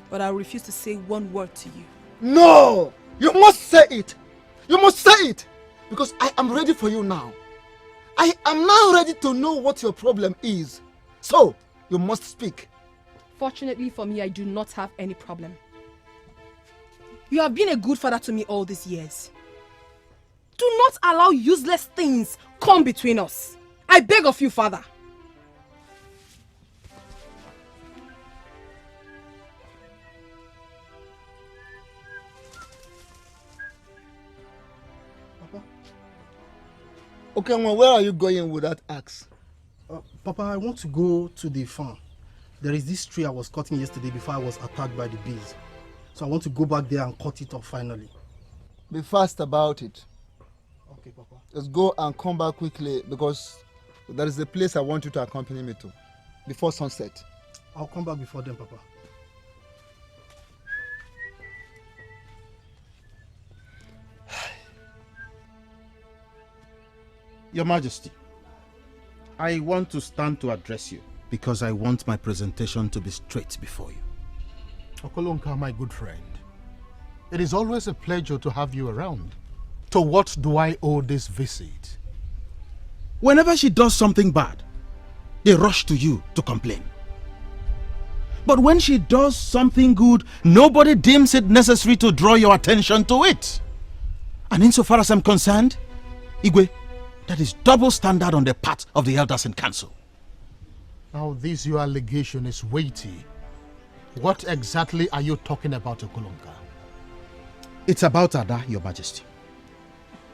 But I refuse to say one word to you. No! You must say it! You must say it! Because I am ready for you now. I am now ready to know what your problem is. So, you must speak. Fortunately for me, I do not have any problem. You have been a good father to me all these years. Do not allow useless things come between us. I beg of you, Father. Okay, well, where are you going with that axe? Papa, I want to go to the farm. There is this tree I was cutting yesterday before I was attacked by the bees. So I want to go back there and cut it off finally. Be fast about it. Okay, Papa. Just go and come back quickly because there is a place I want you to accompany me to before sunset. I'll come back before then, Papa. Your Majesty, I want to stand to address you because I want my presentation to be straight before you. Okolonka, my good friend, it is always a pleasure to have you around. To what do I owe this visit? Whenever she does something bad, they rush to you to complain. But when she does something good, nobody deems it necessary to draw your attention to it. And insofar as I'm concerned, Igwe, that is double standard on the part of the elders in council. Now this your allegation is weighty. What exactly are you talking about, Okolonka? It's about Ada, Your Majesty.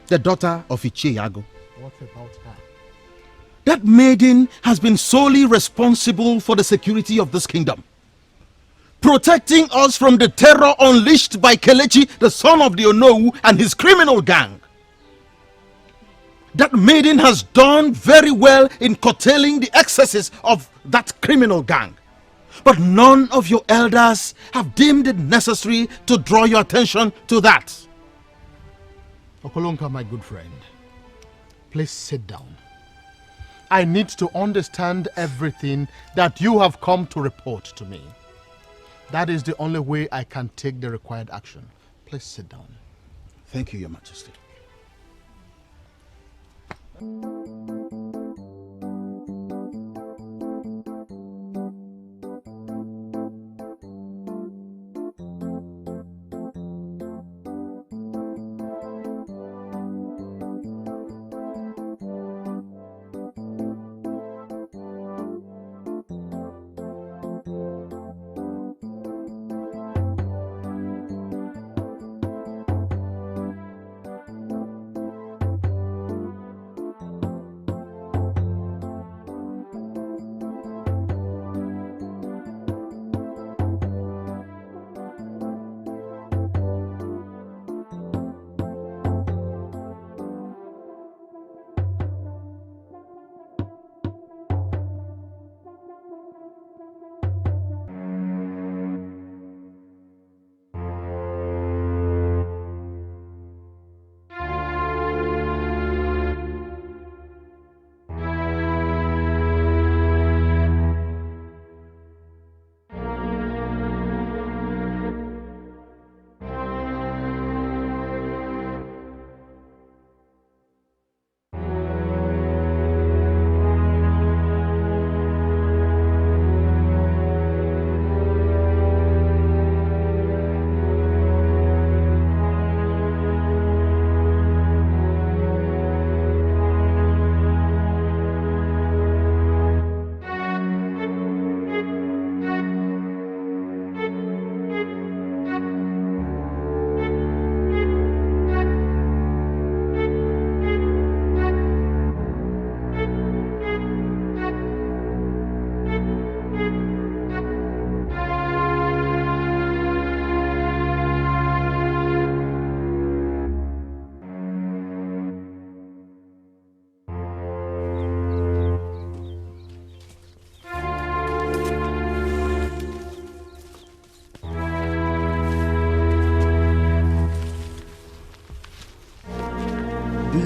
The daughter of Ichie Yago. What about her? That maiden has been solely responsible for the security of this kingdom, protecting us from the terror unleashed by Kelechi, the son of the Onowu, and his criminal gang. That maiden has done very well in curtailing the excesses of that criminal gang. But none of your elders have deemed it necessary to draw your attention to that. Okolonka, my good friend, please sit down. I need to understand everything that you have come to report to me. That is the only way I can take the required action. Please sit down. Thank you, Your Majesty.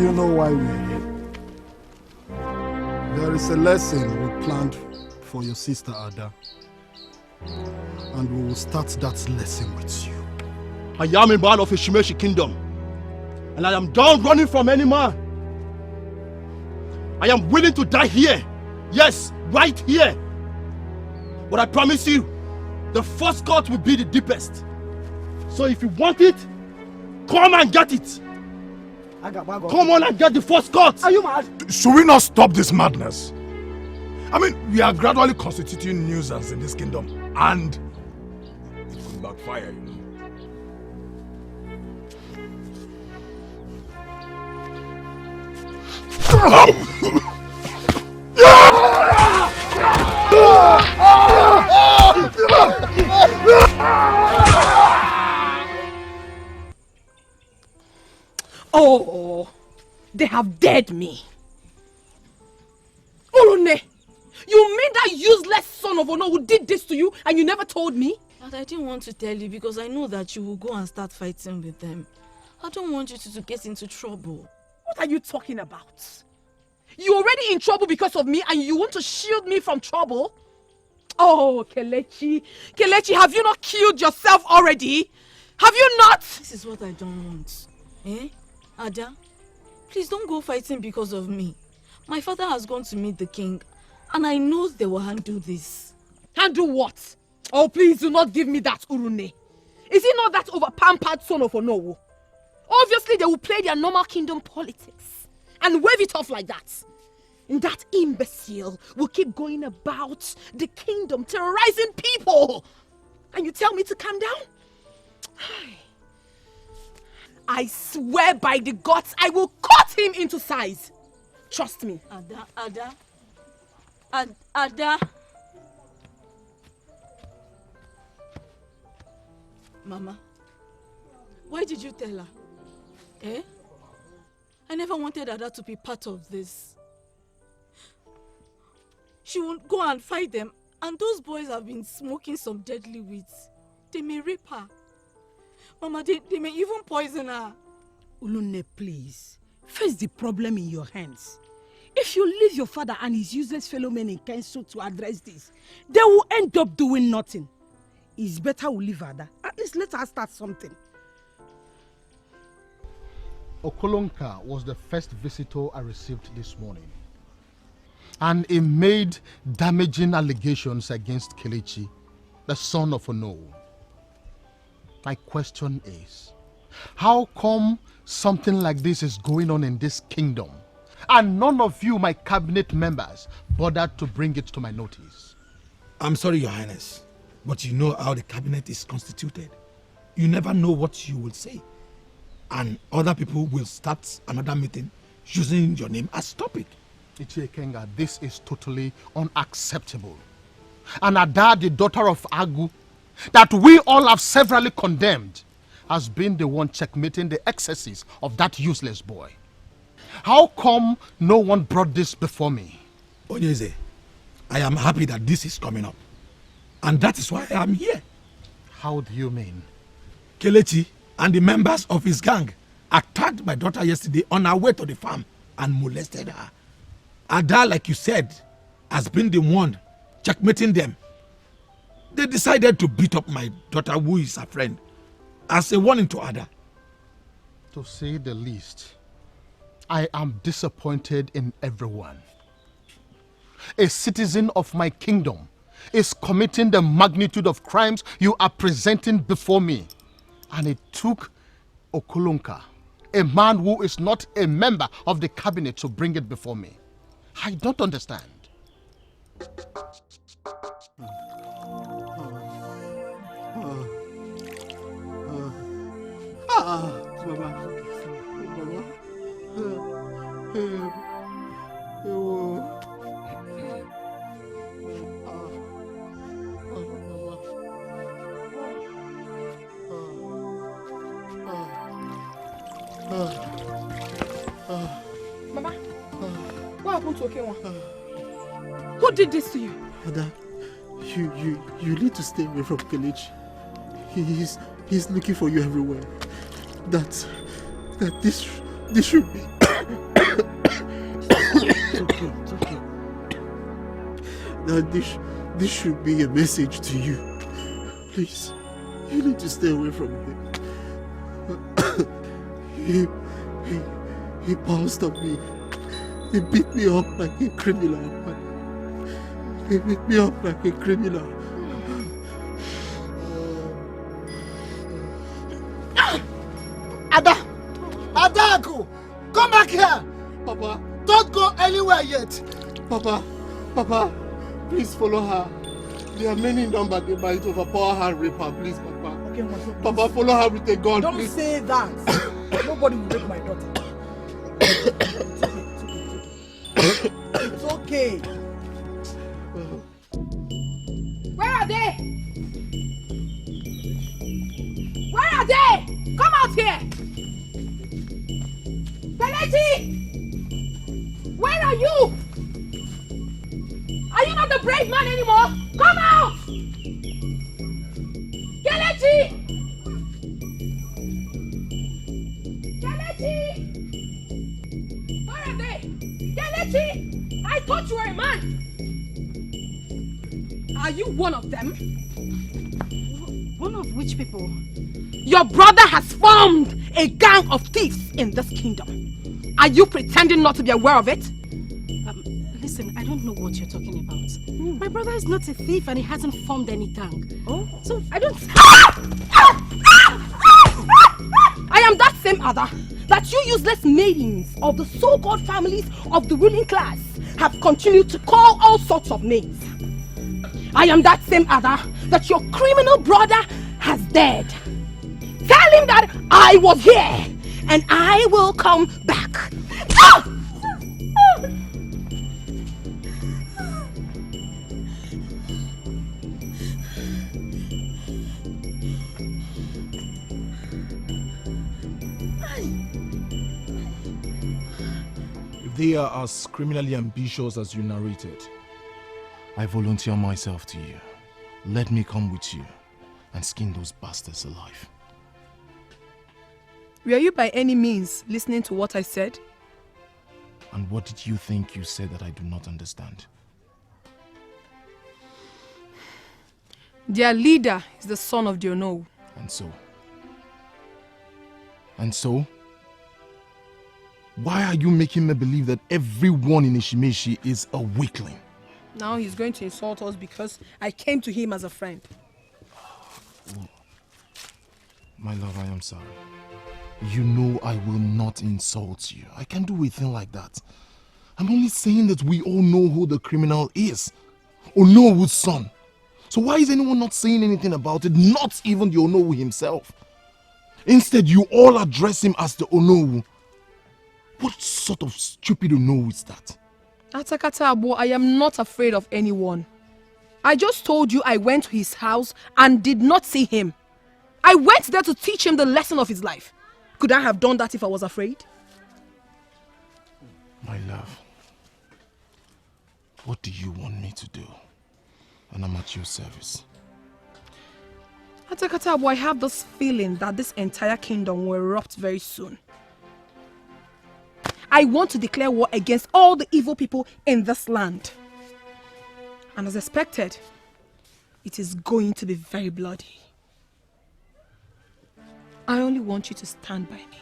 you know why we're here? There is a lesson we planned for your sister Ada. And we will start that lesson with you. I am a man of Eshimeshi kingdom. And I am done running from any man. I am willing to die here. Yes, right here. But I promise you, the first cut will be the deepest. So if you want it, come and get it. Come on and get the first cut. Are you mad? Should we not stop this madness? I mean, we are gradually constituting nuisance in this kingdom, and it could backfire, you know. Oh, they have dead me. Urune, you mean that useless son of Ono who did this to you and you never told me? But I didn't want to tell you because I know that you will go and start fighting with them. I don't want you to get into trouble. What are you talking about? You're already in trouble because of me and you want to shield me from trouble? Oh, Kelechi. Kelechi, have you not killed yourself already? Have you not? This is what I don't want. Eh? Ada, please don't go fighting because of me. My father has gone to meet the king and I know they will handle this. Handle what? Oh, please do not give me that, Urune. Is he not that over-pampered son of Onowu? Obviously, they will play their normal kingdom politics and wave it off like that. And that imbecile will keep going about the kingdom, terrorizing people. And you tell me to calm down? I swear by the gods, I will cut him into size. Trust me. Ada. Mama, why did you tell her? Eh? I never wanted Ada to be part of this. She won't go and fight them, and those boys have been smoking some deadly weeds. They may rape her. Mama, they may even poison her. Ulune, please. Face the problem in your hands. If you leave your father and his useless fellow men in council to address this, they will end up doing nothing. It's better we leave Ada. At least let her start something. Okolonka was the first visitor I received this morning. And he made damaging allegations against Kelechi, the son of Ono. My question is, how come something like this is going on in this kingdom and none of you, my cabinet members, bothered to bring it to my notice? I'm sorry, Your Highness, but you know how the cabinet is constituted. You never know what you will say. And other people will start another meeting using your name as topic. Ichiekenga, this is totally unacceptable. And Ada, the daughter of Agu, that we all have severally condemned, has been the one checkmating the excesses of that useless boy. How come no one brought this before me? Onyeze, I am happy that this is coming up. And that is why I am here. How do you mean? Kelechi and the members of his gang attacked my daughter yesterday on her way to the farm and molested her. Ada, like you said, has been the one checkmating them. They decided to beat up my daughter, who is a friend, as a warning to Ada. To say the least, I am disappointed in everyone. A citizen of my kingdom is committing the magnitude of crimes you are presenting before me. And it took Okolonka, a man who is not a member of the cabinet, to bring it before me. I don't understand. Mama, what happened to Okenwa? Who did this to you? Ada, you need to stay away from Kelechi. He's looking for you everywhere. That this should be okay, it's okay. Now this should be a message to you. Please, you need to stay away from him. He pounced on me. He beat me up like a criminal. He beat me up like a criminal. Adaku, come back here. Papa. Don't go anywhere yet. Papa, please follow her. There are many numbers they might overpower her and rape her. Please, Papa. Okay, Maso, Papa, follow her with a gun, don't please. say that. Nobody will rape my daughter. It's okay. Where are they? Where are they? Come out here! Kelechi! Where are you? Are you not the brave man anymore? Come out! Kelechi! Kelechi! Where are they? Kelechi! I thought you were a man! Are you one of them? One of which people? Your brother has formed a gang of thieves in this kingdom. Are you pretending not to be aware of it? Listen, I don't know what you're talking about. My brother is not a thief and he hasn't formed any gang. Oh, so I don't... I am that same Ada that you useless maidens of the so-called families of the ruling class have continued to call all sorts of names. I am that same Ada that your criminal brother has dared. Tell him that I was here and I will come back. If they are as criminally ambitious as you narrated, I volunteer myself to you. Let me come with you and skin those bastards alive. Were you by any means listening to what I said? And what did you think you said that I do not understand? Their leader is the son of Diono. And so? And so? Why are you making me believe that everyone in Ishimeshi is a weakling? Now he's going to insult us because I came to him as a friend. My love, I am sorry. You know I will not insult you. I can't do a thing like that. I'm only saying that we all know who the criminal is. Onowu's son. So why is anyone not saying anything about it? Not even the Onowu himself. Instead, you all address him as the Onowu. What sort of stupid Onowu is that? Atakata Abo, I am not afraid of anyone. I just told you I went to his house and did not see him. I went there to teach him the lesson of his life. Could I have done that if I was afraid? My love, what do you want me to do? And I'm at your service. Atakata Abo, I have this feeling that this entire kingdom will erupt very soon. I want to declare war against all the evil people in this land. And as expected, it is going to be very bloody. I only want you to stand by me.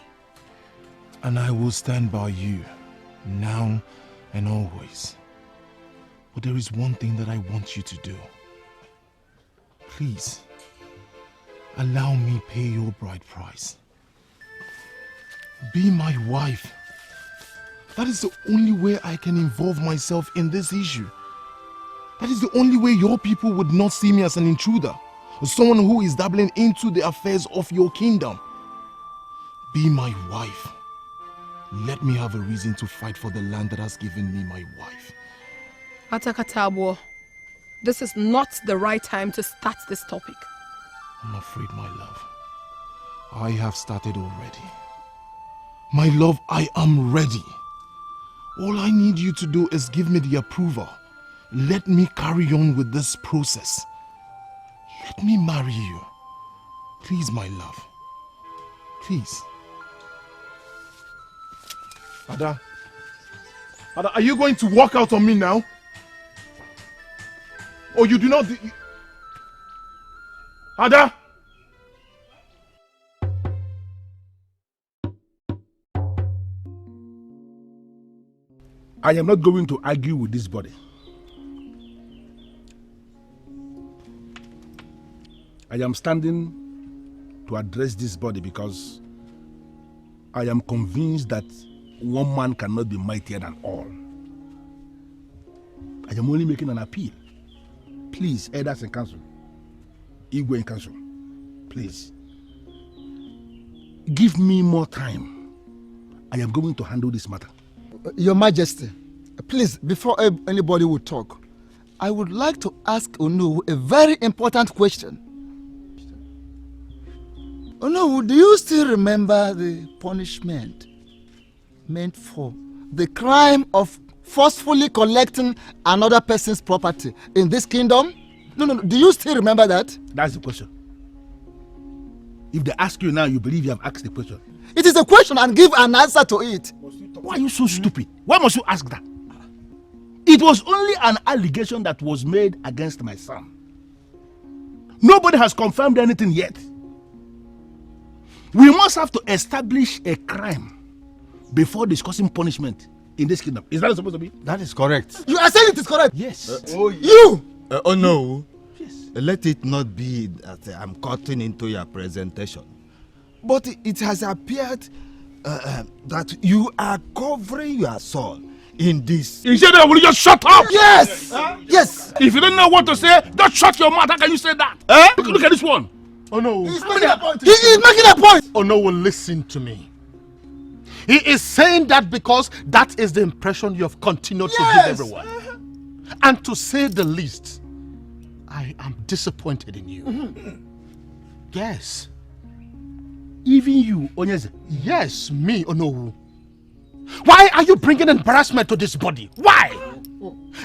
And I will stand by you, now and always. But there is one thing that I want you to do. Please, allow me pay your bride price. Be my wife. That is the only way I can involve myself in this issue. That is the only way your people would not see me as an intruder, or someone who is dabbling into the affairs of your kingdom. Be my wife. Let me have a reason to fight for the land that has given me my wife. Atakata Abo, this is not the right time to start this topic. I'm afraid, my love. I have started already. My love, I am ready. All I need you to do is give me the approval. Let me carry on with this process. Let me marry you. Please, my love. Please. Ada. Ada, are you going to walk out on me now? Or you do not... Ada! I am not going to argue with this body. I am standing to address this body because I am convinced that one man cannot be mightier than all. I am only making an appeal. Please, elders in council, Igwe in council, please, give me more time. I am going to handle this matter. Your Majesty, please, before anybody will talk, I would like to ask Onu a very important question. Onu, do you still remember the punishment meant for the crime of forcefully collecting another person's property in this kingdom? No. Do you still remember that? That's the question. If they ask you now, you believe you have asked the question. It is a question and give an answer to it. Why are you so stupid? Why must you ask that? It was only an allegation that was made against my son. Nobody has confirmed anything yet. We must have to establish a crime before discussing punishment in this kingdom. Is that supposed to be? That is correct. You are saying it is correct? Yes. You! Oh no. Yes. Let it not be that I'm cutting into your presentation. But it has appeared that you are covering your son in this. You said that, will you just shut up? Yes! Yes! If you don't know what to say, just shut your mouth. How can you say that? Look at this one. Oh no. He's making a point. He is making a point. Oh no, will listen to me. He is saying that because that is the impression you have continued to give everyone. And to say the least, I am disappointed in you. Yes. Even you, Onyeze? Yes, me, Onowu. Why are you bringing embarrassment to this body? Why?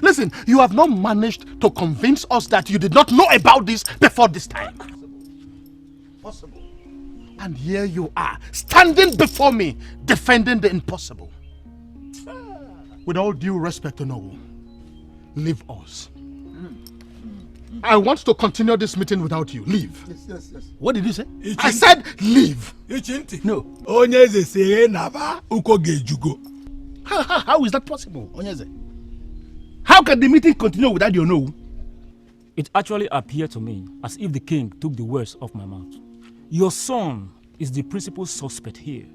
Listen, you have not managed to convince us that you did not know about this before this time. Possible. And here you are, standing before me, defending the impossible. With all due respect, Onowu, leave us. I want to continue this meeting without you. Leave. Yes. What did you say? I said leave. No. How is that possible, Onyeze? How can the meeting continue without your no? It actually appeared to me as if the king took the words off my mouth. Your son is the principal suspect here,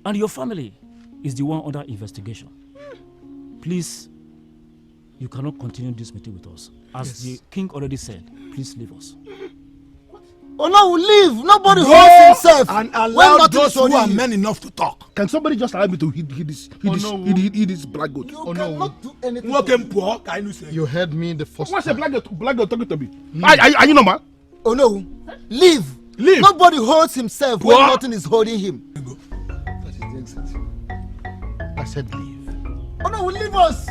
and your family is the one under investigation. Please, you cannot continue this meeting with us. As the king already said, please leave us. Oh no, leave. Nobody holds himself. And allow those who are men enough to talk. Can somebody just allow me to hear this black goat? You cannot do anything. You heard me the first What's time. a black goat talking to me? Are you normal? Oh no, leave. Leave. Nobody holds himself when nothing is holding him. That is the exit. I said leave. Oh no, leave us.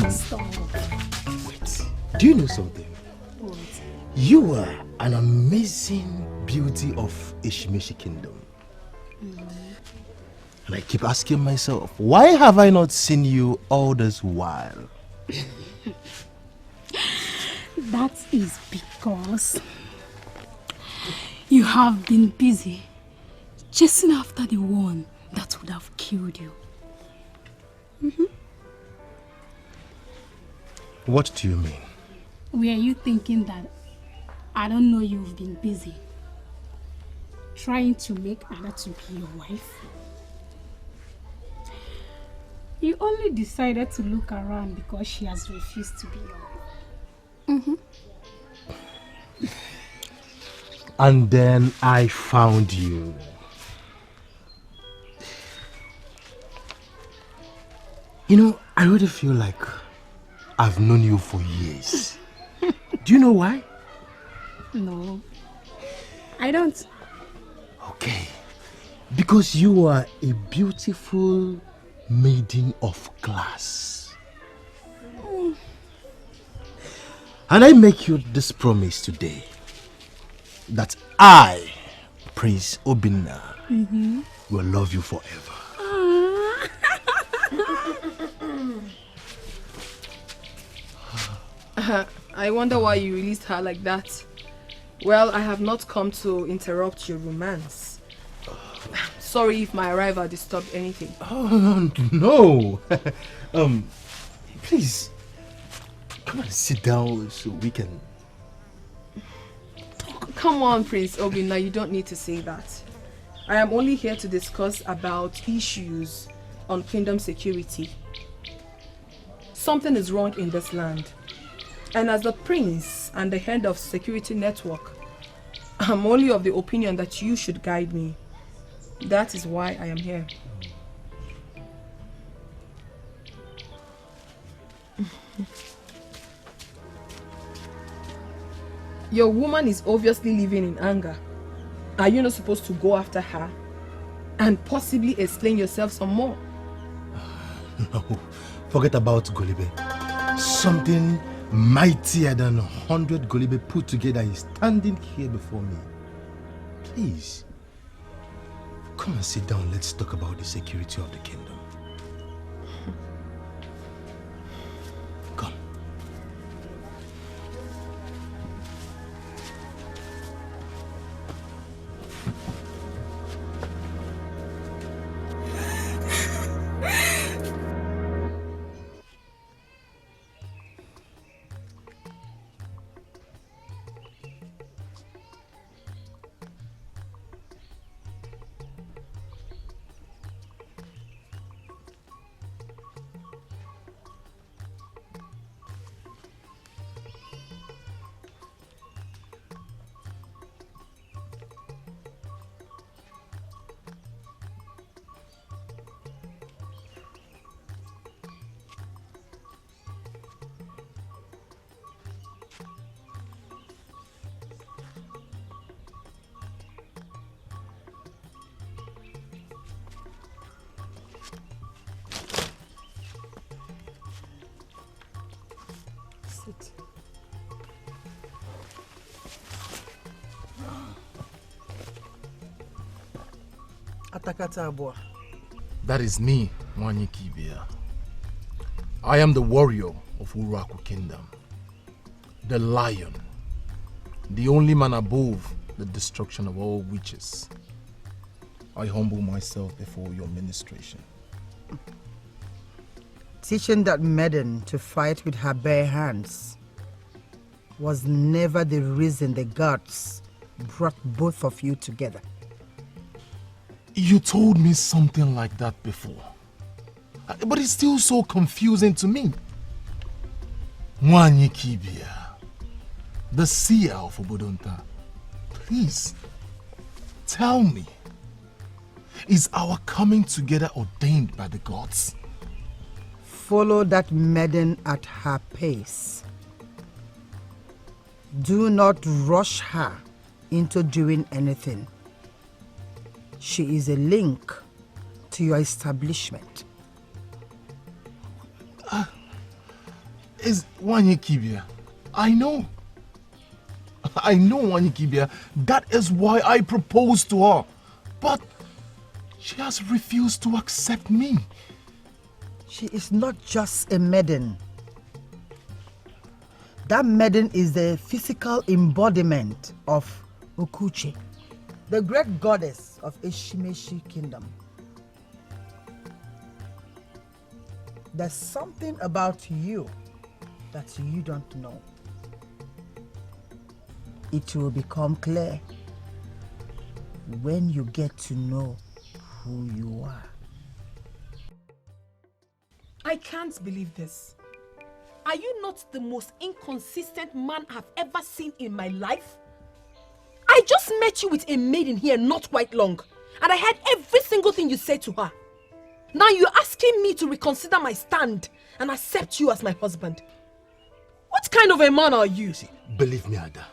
Stop. Wait. Do you know something? What? You are an amazing beauty of Eshimeshi Kingdom. And I keep asking myself, why have I not seen you all this while? That is because you have been busy chasing after the one that would have killed you. What do you mean? Were you thinking that I don't know you've been busy trying to make Ada to be your wife? You only decided to look around because she has refused to be your wife. And then I found you. You know, I really feel like I've known you for years. Do you know why? No, I don't. Okay. Because you are a beautiful maiden of class. And I make you this promise today that I, Prince Obinna, will love you forever. I wonder why you released her like that. Well, I have not come to interrupt your romance. Sorry if my arrival disturbed anything. Oh, no. Please, come and sit down so we can... Come on, Prince Obinna, you don't need to say that. I am only here to discuss about issues on kingdom security. Something is wrong in this land. And as the prince and the head of security network, I'm only of the opinion that you should guide me. That is why I am here. Your woman is obviously living in anger. Are you not supposed to go after her and possibly explain yourself some more? No, forget about Golibe. Something mightier than 100 Golibe put together is standing here before me. Please, come and sit down. Let's talk about the security of the kingdom. Come. That is me, Nwanyi Kibia. I am the warrior of Uraku Kingdom, the lion, the only man above the destruction of all witches. I humble myself before your ministration. Teaching that maiden to fight with her bare hands was never the reason the gods brought both of you together. You told me something like that before, but it's still so confusing to me. Nwanyi Kibia, the seer of Obodonta, please tell me, is our coming together ordained by the gods? Follow that maiden at her pace. Do not rush her into doing anything. She is a link to your establishment. Is Nwanyi Kibia? I know Nwanyi Kibia. That is why I proposed to her. But she has refused to accept me. She is not just a maiden. That maiden is the physical embodiment of Okuche, the great goddess of Eshimeshi Kingdom. There's something about you that you don't know. It will become clear when you get to know who you are. I can't believe this. Are you not the most inconsistent man I've ever seen in my life? I just met you with a maiden here not quite long, and I heard every single thing you said to her. Now you're asking me to reconsider my stand and accept you as my husband. What kind of a man are you? See, believe me, Ada,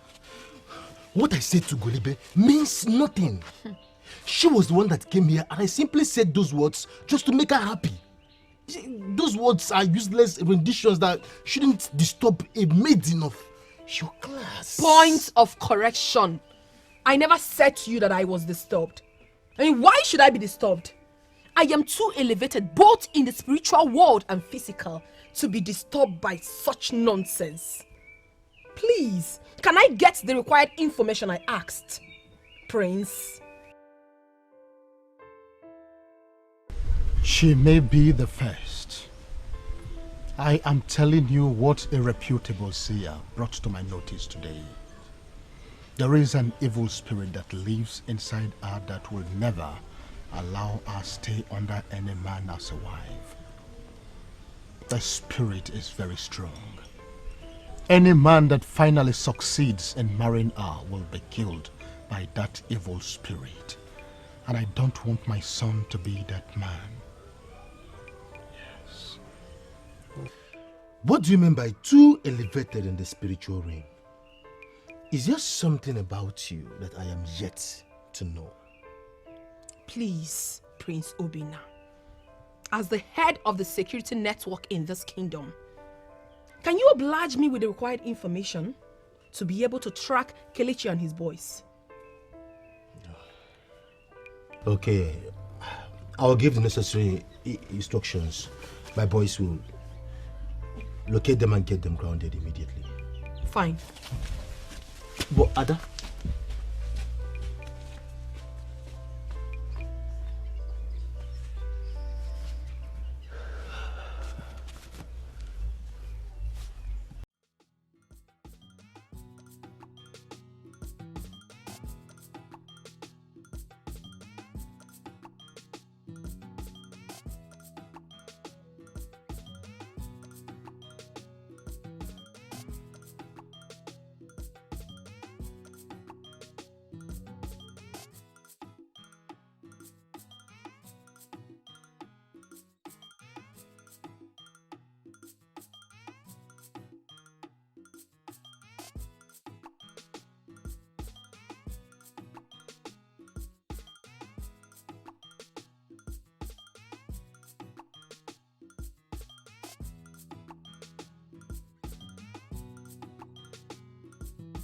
what I said to Golibe means nothing. She was the one that came here, and I simply said those words just to make her happy. Those words are useless renditions that shouldn't disturb a maiden of your class. Point of correction. I never said to you that I was disturbed. I mean, why should I be disturbed? I am too elevated, both in the spiritual world and physical, to be disturbed by such nonsense. Please, can I get the required information I asked, Prince? She may be the first. I am telling you what a reputable seer brought to my notice today. There is an evil spirit that lives inside her that will never allow her stay under any man as a wife. The spirit is very strong. Any man that finally succeeds in marrying her will be killed by that evil spirit. And I don't want my son to be that man. Yes. What do you mean by too elevated in the spiritual realm? Is there something about you that I am yet to know? Please, Prince Obina, as the head of the security network in this kingdom, can you oblige me with the required information to be able to track Kelechi and his boys? Okay, I'll give the necessary instructions. My boys will locate them and get them grounded immediately. Fine. But Ada,